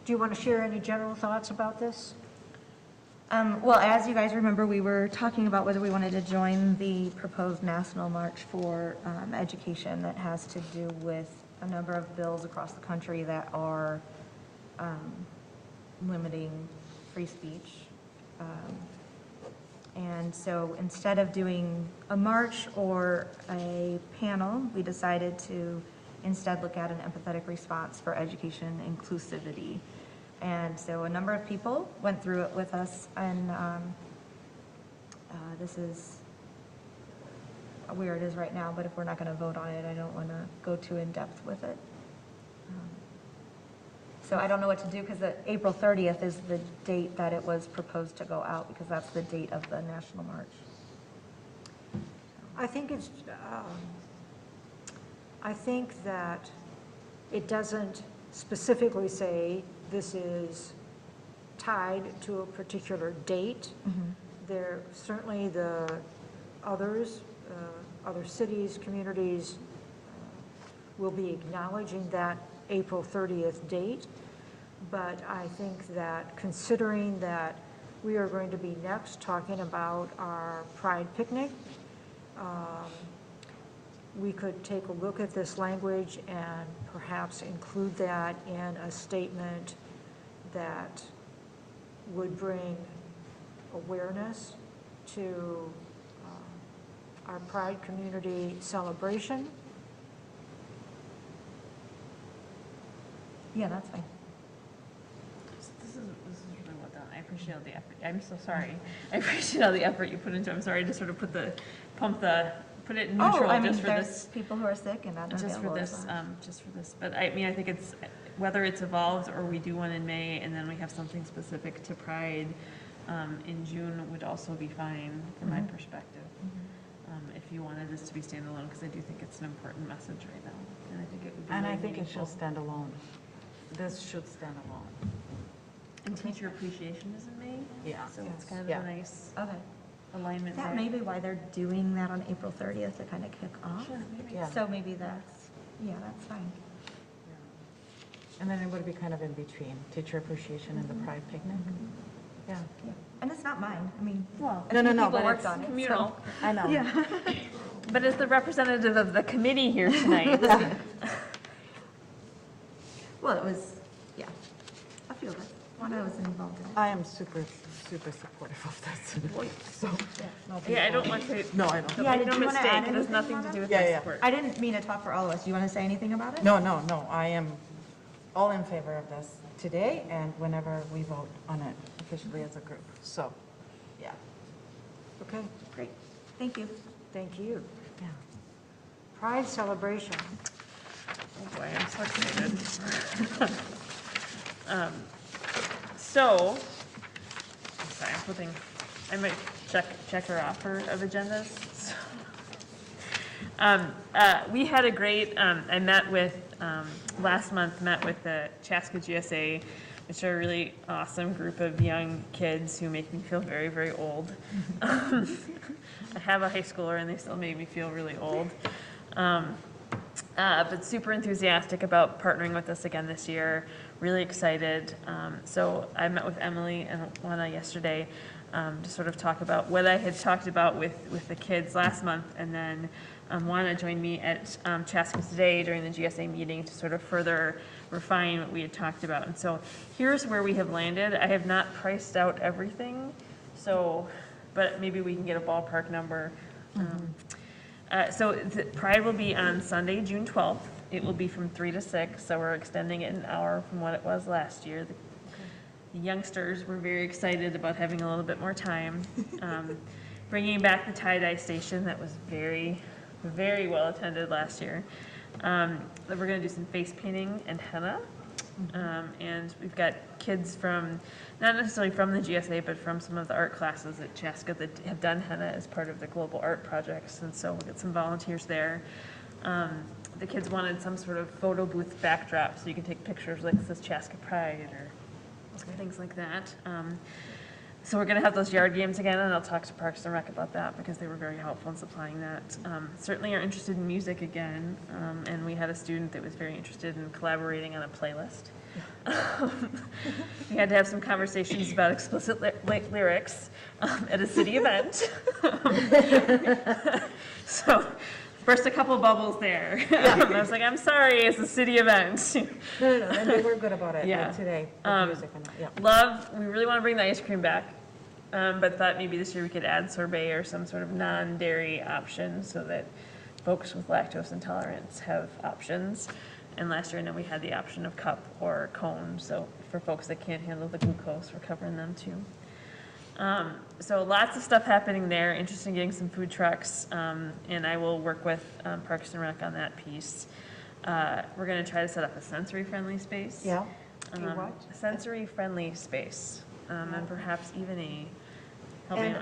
Do you want to share any general thoughts about this? Well, as you guys remember, we were talking about whether we wanted to join the proposed National March for Education that has to do with a number of bills across the country that are limiting free speech. And so instead of doing a march or a panel, we decided to instead look at an empathetic response for education inclusivity. And so a number of people went through it with us, and this is where it is right now, but if we're not going to vote on it, I don't want to go too in-depth with it. So I don't know what to do, because April 30th is the date that it was proposed to go out, because that's the date of the National March. I think it's, I think that it doesn't specifically say this is tied to a particular date. There, certainly the others, other cities, communities will be acknowledging that April 30th date. But I think that considering that we are going to be next talking about our Pride picnic, we could take a look at this language and perhaps include that in a statement that would bring awareness to our Pride community celebration. Yeah, that's fine. This is really well done. I appreciate all the effort. I'm so sorry. I appreciate all the effort you put into it. I'm sorry to sort of put it in neutral I mean, just for there's this. people who are sick and not Just for available as this, well. just for this, but I mean, I think it's, whether it's evolved or we do one in May and then we have something specific to Pride in June would also be fine from my perspective. If you wanted this to be standalone, because I do think it's an important message right now, and I think it would be And I really think it meaningful. should stand alone. This should stand alone. And teacher appreciation is in May? Yeah. So it's kind of Yeah. a nice Okay. alignment there. That may be why they're doing that on April 30th to kind of kick off. Sure, maybe. Yeah. So maybe that's, yeah, that's fine. And then it would be kind of in between, teacher appreciation and the Pride picnic. Yeah. Yeah. And it's not mine. I mean, Well, a No, few no, people but worked it's on it. so- communal. I know. Yeah. But as the representative of the committee here tonight, Well, it was, yeah, a few of us. One I was involved in it. I am super, super supportive of this. So, no, yeah, I don't people- want to, No, I know. Yeah, make did no you wanna mistake, add it has anything nothing on to it? do with Yeah, my yeah. support. I didn't mean to talk for all of us. Do you want to say anything about it? No, I am all in favor of this. today and whenever we vote on it officially as a group. So, yeah. Okay, Great, thank you. thank you. Yeah. Pride celebration. Oh boy, I'm so excited. So, I'm sorry, I'm flipping, I might check her off of agendas. So, we had a great, I met with, last month, met with the Chaska GSA, which are a really awesome group of young kids who make me feel very, very old. I have a high schooler and they still make me feel really old. But super enthusiastic about partnering with us again this year, really excited. So I met with Emily and Juana yesterday to sort of talk about what I had talked about with the kids last month, and then Juana joined me at Chaska today during the GSA meeting to sort of further refine what we had talked about. And so here's where we have landed. I have not priced out everything, so, but maybe we can get a ballpark number. So the Pride will be on Sunday, June 12th. It will be from 3 to 6, so we're extending it an hour from what it was last year. The youngsters were very excited about having a little bit more time. Bringing back the tie-dye station that was very, very well attended last year. We're going to do some face painting and henna. And we've got kids from, not necessarily from the GSA, but from some of the art classes at Chaska that have done henna as part of the global art projects. And so we'll get some volunteers there. The kids wanted some sort of photo booth backdrop so you can take pictures like this Chaska Pride or things like that. So we're going to have those yard games again, and I'll talk to Parks and Rec about that because they were very helpful in supplying that. Certainly are interested in music again, and we had a student that was very interested in collaborating on a playlist. We had to have some conversations about explicit lyrics at a city event. So burst a couple bubbles there. I was like, I'm sorry, it's a city event. No, and they were good about it Yeah. like today. With music and, We really want to bring the ice cream back, but thought maybe this year we could add sorbet or some sort of non-dairy option so that folks with lactose intolerance have options. And last year, I know we had the option of cup or cone, so for folks that can't handle the glucose, we're covering them too. So lots of stuff happening there, interested in getting some food trucks, and I will work with Parks and Rec on that piece. We're going to try to set up a sensory-friendly space. Yeah. A what? A sensory-friendly space, and perhaps even a helping And,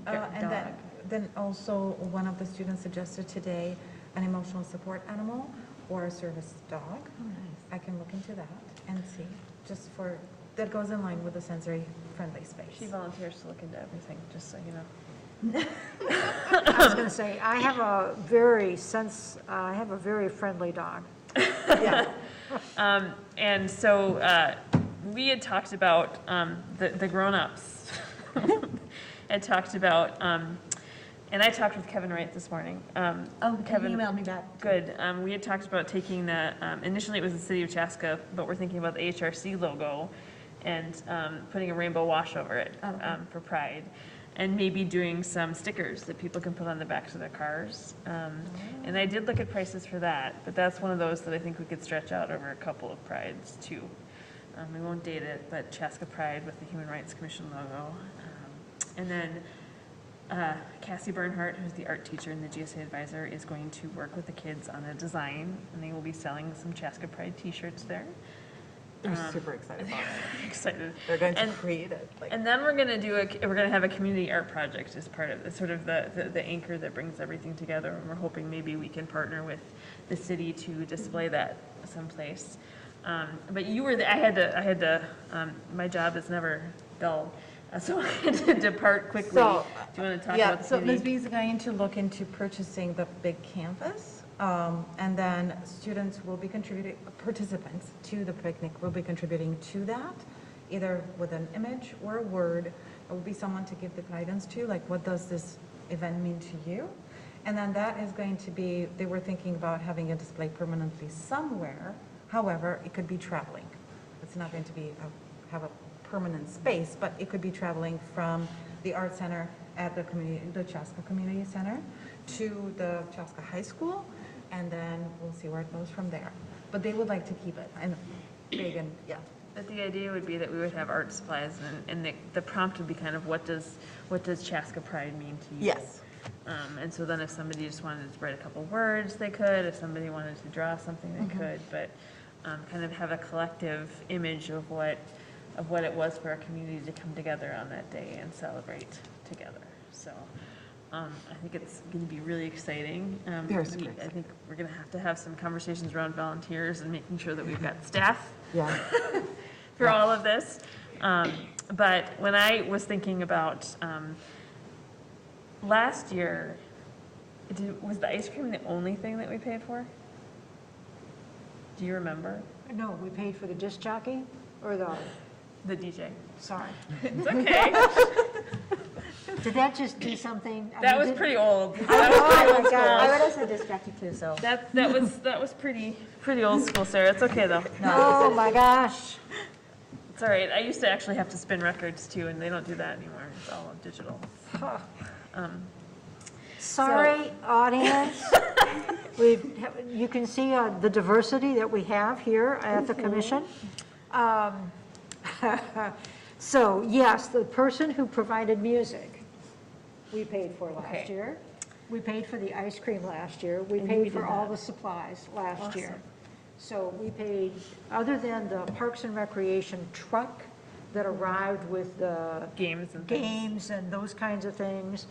out and dog. then also, one of the students suggested today an emotional support animal or a service dog. Oh, nice. I can look into that and see, just for, that goes in line with the sensory-friendly space. She volunteers to look into everything, just so you know. I was going to say, I have a very friendly dog. Yeah. And so we had talked about the grown-ups. Had talked about, and I talked with Kevin Wright this morning. Kevin emailed me back. Good. We had talked about taking the, initially it was the city of Chaska, but we're thinking about the HRC logo and putting a rainbow wash over it for Pride. And maybe doing some stickers that people can put on the backs of their cars. And I did look at prices for that, but that's one of those that I think we could stretch out over a couple of Prides too. We won't date it, but Chaska Pride with the Human Rights Commission logo. And then Cassie Bernhardt, who's the art teacher and the GSA advisor, is going to work with the kids on a design, and they will be selling some Chaska Pride t-shirts there. They're super excited about it. Excited. They're going to create it. And then we're gonna have a community art project as part of the sort of the anchor that brings everything together. And we're hoping maybe we can partner with the city to display that someplace. But you were, I had to, my job is never dull. So I had to depart quickly. So, Do you want to talk yeah, about the so Ms. community? B is going to look into purchasing the big canvas. And then students will be contributing, participants to the picnic will be contributing to that, either with an image or a word. It will be someone to give the guidance to, like, what does this event mean to you? And then that is going to be, they were thinking about having a display permanently somewhere. However, it could be traveling. It's not going to be have a permanent space, but it could be traveling from the art center at the Chaska Community Center to the Chaska High School, and then we'll see where it goes from there. But they would like to keep it, and big, and yeah. But the idea would be that we would have art supplies, and the prompt would be kind of, what does Chaska Pride mean to you? Yes. And so then if somebody just wanted to write a couple words, they could. If somebody wanted to draw something, they could. But kind of have a collective image of what it was for our community to come together on that day and celebrate together. So I think it's going to be really exciting. Very super I think we're going to have some conversations around volunteers and making sure that we've got staff Yeah. for all of this. But when I was thinking about last year, was the ice cream the only thing that we paid for? Do you remember? No, we paid for the disc jockey or The DJ. sorry. It's okay. Did that just do something? I That mean, was pretty old. Oh That was pretty my old God. I would school. have said distracted too, so. That was pretty old school, Sarah. It's okay though. Oh, my gosh. It's all right. I used to actually have to spin records too, and they don't do that anymore. It's all digital. Sorry, audience. You can see the diversity that we have here at the commission. So, yes, the person who provided music, we paid for last Okay. year. We paid for the ice cream last year. We And paid we for did all that. the supplies last year. Awesome. So we paid, other than the Parks and Recreation truck that arrived with the Games and things. games and those kinds of things,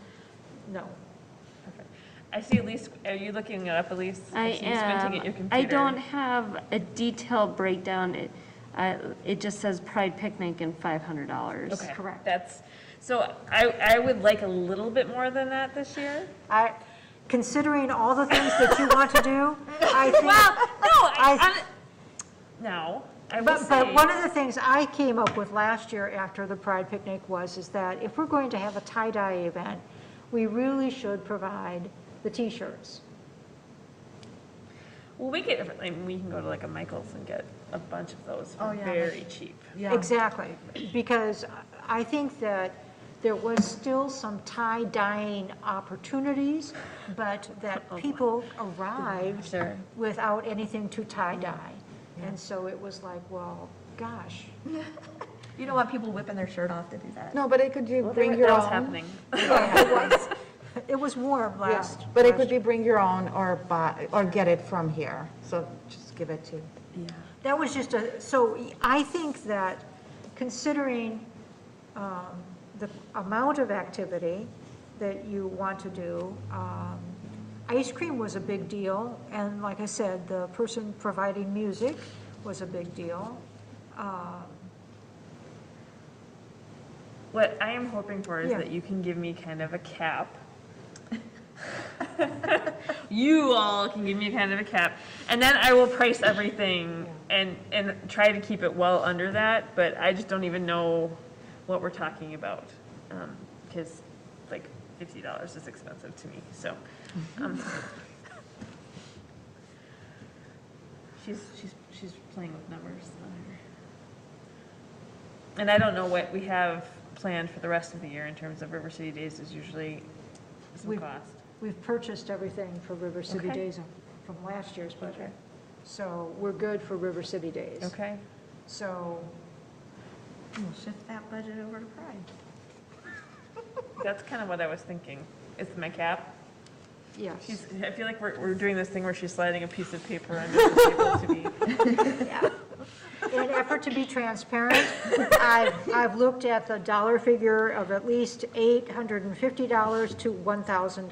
no. Perfect. I see Elise, are you looking it up, Elise? I see you squinting at your am. computer. I don't have a detailed breakdown. It just says Pride Picnic and $500. Okay. Correct. So I would like a little bit more than that this year. Considering all the things that you want to do, I think. No, I will But say, one of the things I came up with last year after the Pride Picnic is that if we're going to have a tie-dye event, we really should provide the T-shirts. well, we can go to like a Michael's and get a bunch of those for Oh, yeah. very cheap. Yeah. Exactly, because I think that there was still some tie-dyeing opportunities, but that people arrived Sure. without anything to tie-dye. And so it was like, well, gosh. You don't want people whipping their shirt off to do that. No, but it could you bring your That own. was happening. It was warm Yeah, last. but it could be bring your own or buy, or get it from here. So just give it to. Yeah. That was just so I think that considering the amount of activity that you want to do, ice cream was a big deal, and like I said, the person providing music was a big deal. What I am hoping for is Yeah. that you can give me kind of a cap. You all can give me kind of a cap, and then I will price everything and try to keep it well under that, but I just don't even know what we're talking about, because like $50 is expensive to me, so. She's playing with numbers on her. And I don't know what we have planned for the rest of the year in terms of River City Days. Is usually some We've- cost. We've purchased everything for River City Okay. Days from last year's budget. Okay. So we're good for River City Days. Okay. So, We'll shift that budget over to Pride. That's kind of what I was thinking. Is my cap? yes. I feel like we're doing this thing where she's sliding a piece of paper under the table to me. In an effort to be transparent, I've looked at the dollar figure of at least $850 to $1,000. I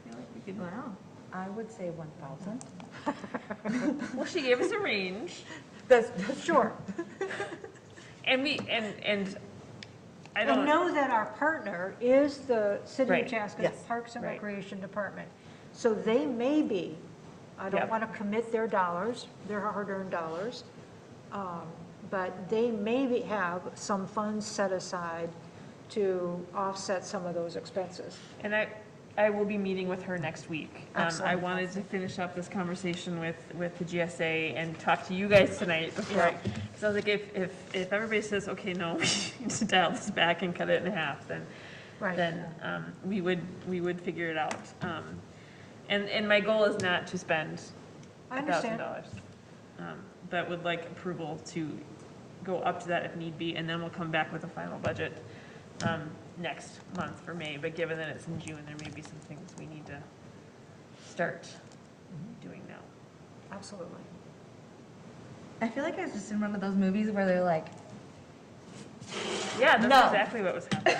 feel like we could. Wow. I would say 1,000. Well, she gave us a range, That's Sure. and I And don't. know that our partner is the City of Right. Chaska Yes. Parks and Right. Recreation Department. So they may be, I don't Yep. want to commit their dollars, their hard-earned dollars, but they may have some funds set aside to offset some of those expenses. And I will be meeting with her next week. I Excellent. wanted to finish up this conversation with the GSA and talk to you guys tonight before because I was like, if everybody says, okay, no, we need to dial this back and cut it in half, then Right. we would figure it out. And my goal is not to spend I understand. $1,000. but would like approval to go up to that if need be, and then we'll come back with a final budget next month for May. But given that it's in June, there may be some things we need to start doing now. Absolutely. I feel like I was just in one of those movies where they're like, Yeah, that's No. exactly what was happening.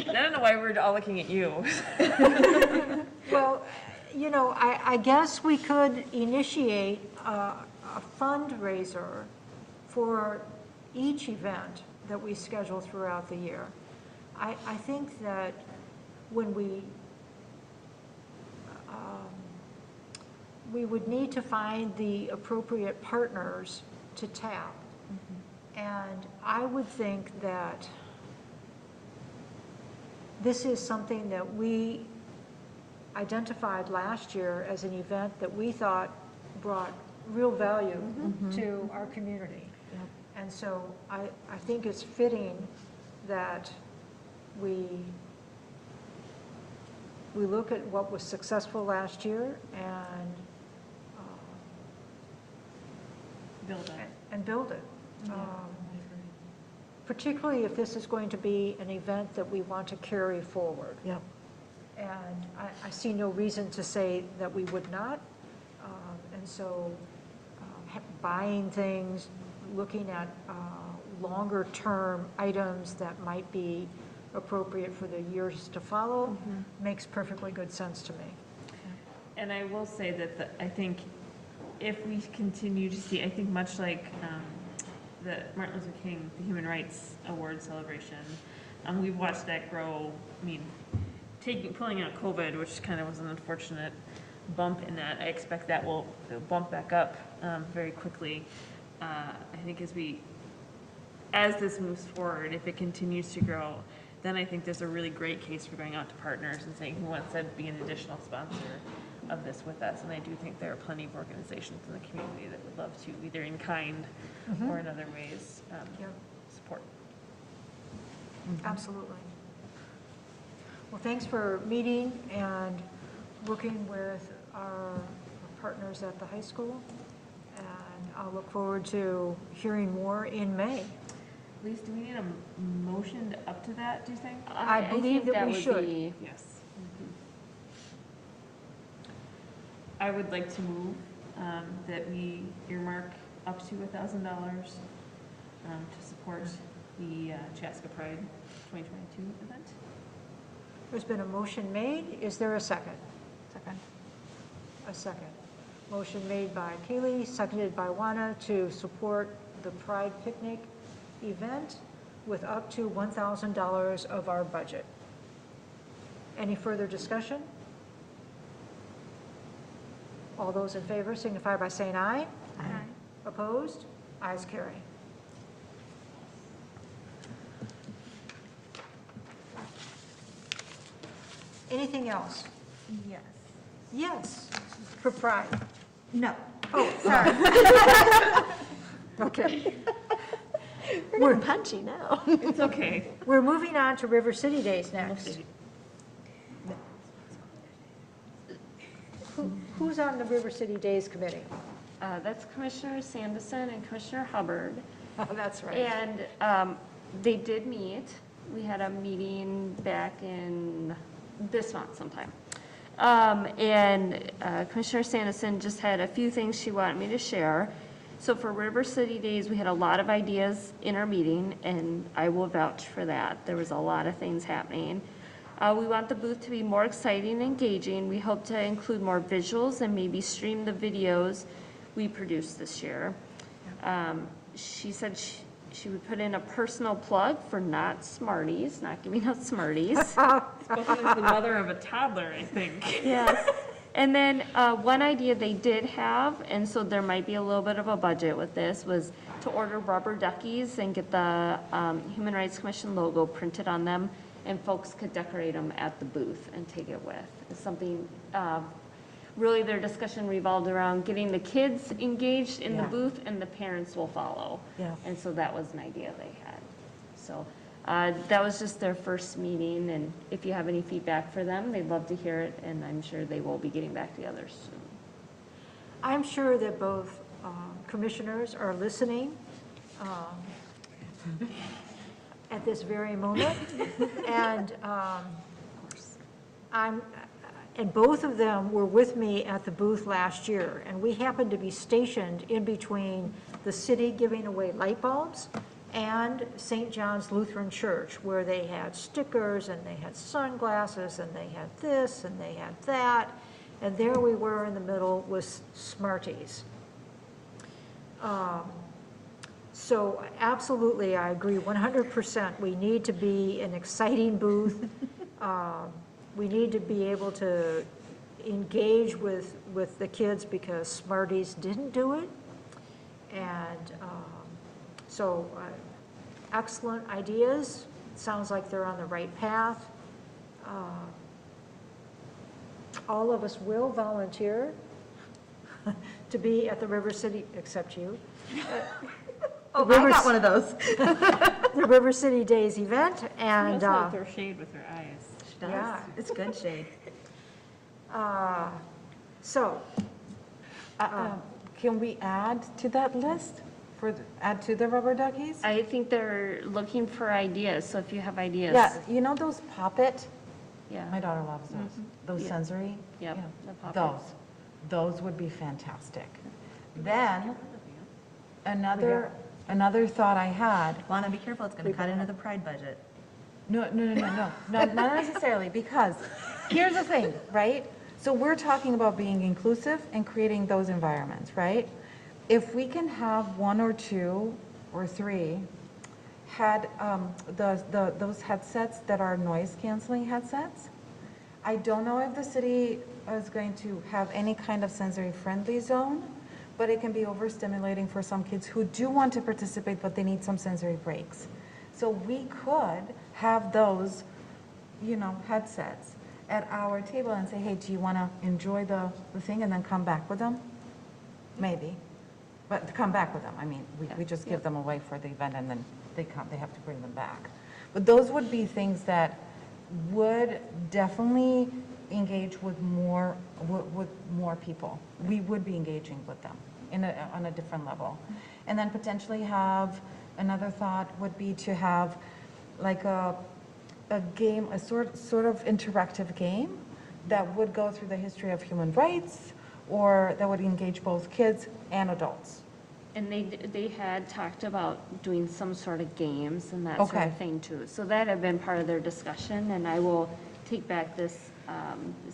I don't know why we're all looking at you. Well, you know, I guess we could initiate a fundraiser for each event that we schedule throughout the year. I think that when we would need to find the appropriate partners to tap. And I would think that this is something that we identified last year as an event that we thought brought real value to our community. And so I think it's fitting that we look at what was successful last year and Build on it. and build it. Particularly if this is going to be an event that we want to carry forward. Yep. And I see no reason to say that we would not. And so buying things, looking at longer-term items that might be appropriate for the years to follow makes perfectly good sense to me. And I will say that I think if we continue to see, I think much like the Martin Luther King, the Human Rights Award celebration, we've watched that grow. I mean, pulling out COVID, which kind of was an unfortunate bump in that, I expect that will bump back up very quickly. I think as this moves forward, if it continues to grow, then I think there's a really great case for going out to partners and saying, who wants to be an additional sponsor of this with us? And I do think there are plenty of organizations in the community that would love to, either in kind or in other ways, support. Absolutely. Well, thanks for meeting and working with our partners at the high school. And I'll look forward to hearing more in May. Lise, do we need a motion up to that, do you think? I believe think that we would should. be- Yes. I would like to move that we earmark up to $1,000 to support the Chaska Pride 2022 event. There's been a motion made. Is there a second? Second. A second. Motion made by Kaylee, seconded by Juana to support the Pride Picnic event with up to $1,000 of our budget. Any further discussion? All those in favor signify by saying aye. Aye. Opposed? Ayes carry. Anything else? yes. Yes, for Pride. No. Oh, Sorry. okay. We're punchy now. It's okay. We're moving on to River City Days next. Who's on the River City Days Committee? That's Commissioner Sanderson and Commissioner Hubbard. Oh, that's right. And they did meet. We had a meeting back in this month sometime. And Commissioner Sanderson just had a few things she wanted me to share. So for River City Days, we had a lot of ideas in our meeting, and I will vouch for that. There was a lot of things happening. We want the booth to be more exciting and engaging. We hope to include more visuals and maybe stream the videos we produced this year. She said she would put in a personal plug for not Smarties, not giving out Smarties. Spoken as the mother of a toddler, I think. Yes. And then one idea they did have, and so there might be a little bit of a budget with this, was to order rubber duckies and get the Human Rights Commission logo printed on them, and folks could decorate them at the booth and take it with. It's something, really their discussion revolved around getting the kids engaged in the Yeah. booth, and the parents will follow. Yeah. And so that was an idea they had. So that was just their first meeting, and if you have any feedback for them, they'd love to hear it, and I'm sure they will be getting back together soon. I'm sure that both commissioners are listening um, at this very moment. And and both of them were with me at the booth last year, and we happened to be stationed in between the city giving away light bulbs and St. John's Lutheran Church, where they had stickers, and they had sunglasses, and they had this, and they had that, and there we were in the middle with Smarties. So absolutely, I agree 100%. We need to be an exciting booth. We need to be able to engage with the kids because Smarties didn't do it. And so excellent ideas. Sounds like they're on the right path. All of us will volunteer to be at the River City, except you. Oh, I got one of those. The River City Days event, She and also throw shade with her eyes. She does. Yeah. It's good shade. so, Can we add to that list add to the rubber duckies? I think they're looking for ideas, so if you have ideas. Yeah, you know those Pop-It? My Yeah, daughter loves those. Those Yeah. sensory? Yep, Yeah. the Pop-Its. Those would be fantastic. Then, another thought I had, Want to be careful, it's going to cut into the Pride budget. no, not necessarily, because here's the thing, right? So we're talking about being inclusive and creating those environments, right? If we can have one or two or three had those headsets that are noise canceling headsets, I don't know if the city is going to have any kind of sensory friendly zone, but it can be overstimulating for some kids who do want to participate, but they need some sensory breaks. So we could have those, headsets at our table and say, hey, do you want to enjoy the thing and then come back with them? Maybe, but come back with them. I mean, we just give them away for the event and then they have to bring them back. But those would be things that would definitely engage with more people. We would be engaging with them on a different level. And then potentially have, another thought would be to have like a game, a sort of interactive game that would go through the history of human rights, or that would engage both kids and adults. And they had talked about doing some sort of games and that sort Okay. of thing too. So that had been part of their discussion, and I will take back this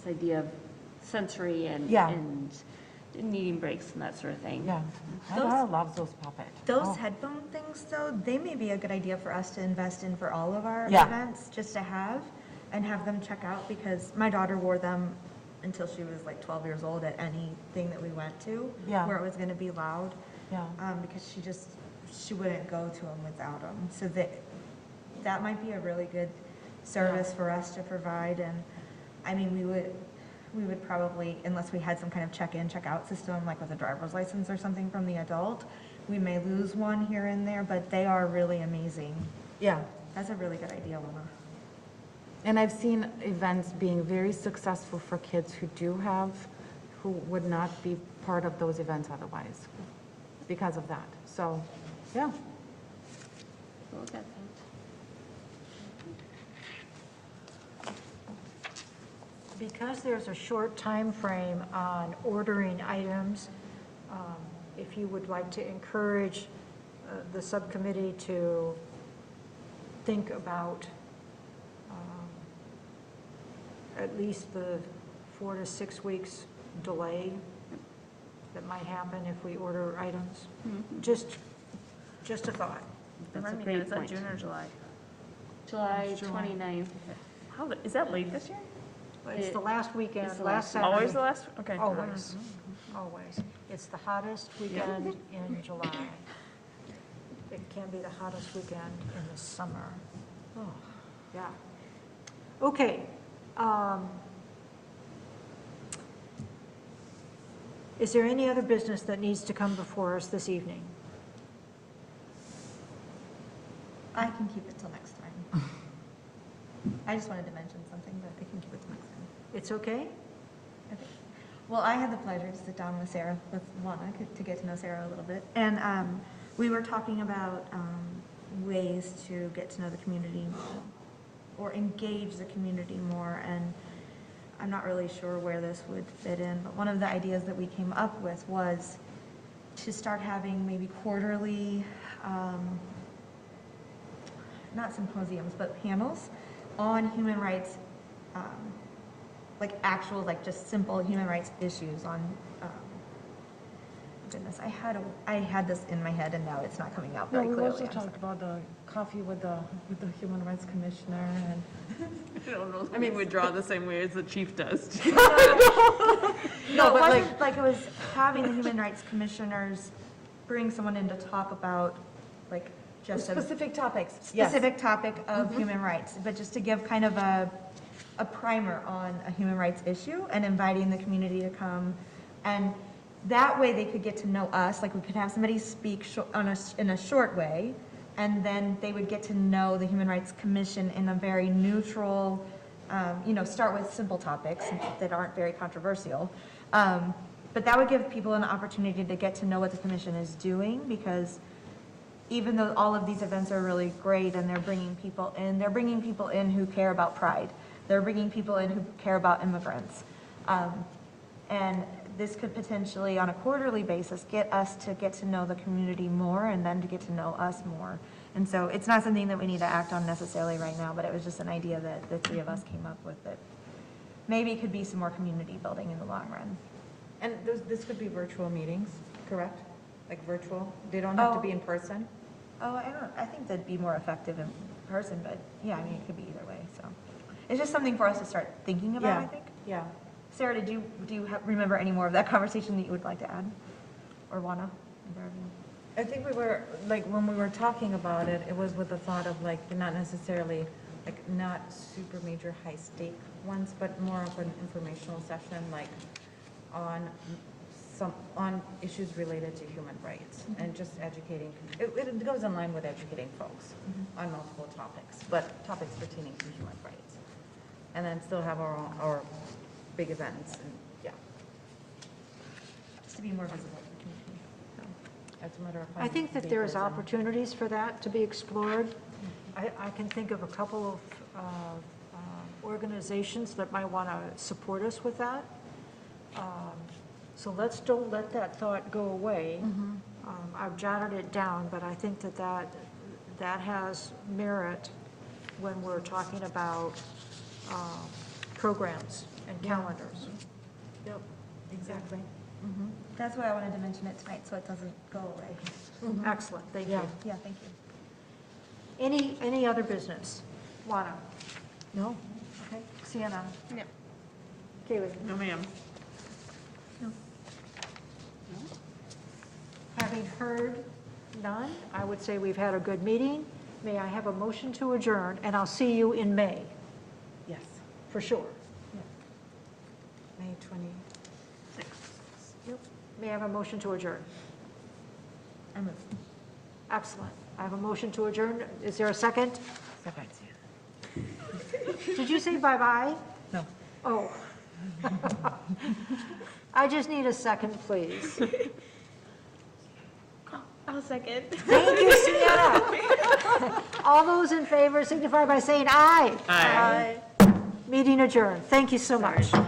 idea of sensory and Yeah. and needing breaks and that sort of thing. Yeah, my Those- daughter loves those Pop-It. Those Oh. headphone things, though, they may be a good idea for us to invest in for all of our Yeah. events, just to have, and have them check out, because my daughter wore them until she was like 12 years old at anything that we went to, Yeah. where it was going to be loud, Yeah. because she wouldn't go to them without them. So that might be a really good service for us to provide, and, I mean, we would probably, unless we had some kind of check-in, check-out system, like with a driver's license or something from the adult, we may lose one here and there, but they are really amazing. Yeah. That's a really good idea, Luna. And I've seen events being very successful for kids who would not be part of those events otherwise because of that. So, yeah. We'll get that. because there's a short time frame on ordering items, if you would like to encourage the subcommittee to think about at least the 4 to 6 weeks delay that might happen if we order items. Just a thought. That's a Remind me great again, is that point. June or July? July 29th. Is that late this year? It's the last weekend, It's the last last Saturday. Always the last, okay. Always, always. It's the hottest weekend in July. It can be the hottest weekend in the summer. Oh, yeah. Okay. Is there any other business that needs to come before us this evening? I can keep it till next time. I just wanted to mention something, but I can keep it till next time. It's okay? Okay. Well, I had the pleasure to sit down with Sarah, with Juana, to get to know Sarah a little bit. And we were talking about ways to get to know the community or engage the community more. And I'm not really sure where this would fit in, but one of the ideas that we came up with was to start having maybe quarterly, not symposiums, but panels on human rights, like actual, like just simple human rights issues on, goodness, I had this in my head and now it's not coming out No, very we clearly. also I'm sorry. talked about the coffee with the Human Rights Commissioner and. I don't know. I mean, we draw the same way as the chief does. No, No, it but wasn't like it was having the human rights commissioners bring someone in to talk about like just a Specific topics, yes. specific topic of human rights, but just to give kind of a primer on a human rights issue and inviting the community to come. And that way they could get to know us, like we could have somebody speak in a short way, and then they would get to know the Human Rights Commission in a very neutral, start with simple topics that aren't very controversial. But that would give people an opportunity to get to know what the commission is doing, because even though all of these events are really great and they're bringing people in who care about pride. They're bringing people in who care about immigrants. And this could potentially, on a quarterly basis, get us to get to know the community more and then to get to know us more. And so it's not something that we need to act on necessarily right now, but it was just an idea that the three of us came up with that maybe could be some more community building in the long run. And this could be virtual meetings, correct? Like virtual? They don't have to be in person? Oh, I think that'd be more effective in person, but yeah, I mean, it could be either way, so. It's just something for us to start thinking about, I think. Yeah. Sarah, do you remember any more of that conversation that you would like to add? Or wanna? I think we were, like, when we were talking about it, it was with the thought of like, not necessarily, like, not super major high stake ones, but more of an informational session, like, on issues related to human rights and just educating. It goes in line with educating folks on multiple topics, but topics pertaining to human rights. And then still have our big events and, yeah, Just to be more visible to the community. So. as a matter of fact. I think that there's opportunities for that to be explored. I can think of a couple of organizations that might want to support us with that. So don't let that thought go away. I've jotted it down, but I think that has merit when we're talking about programs and calendars. Yep, exactly. That's why I wanted to mention it tonight, so it doesn't go away. Excellent, thank you. Yeah. Yeah, thank you. Any other business? Juana? No. Okay. Sienna? No. Kaylee? No, ma'am. Having heard none, I would say we've had a good meeting. May I have a motion to adjourn, and I'll see you in May, Yes. for sure. May 20. May I have a motion to adjourn? I move. Excellent. I have a motion to adjourn. Is there a second? Second. Did you say bye-bye? No. Oh. I just need a second, please. I'll second. Thank you, Sienna. All those in favor signify by saying aye. Aye. Meeting adjourned. Thank you so much. So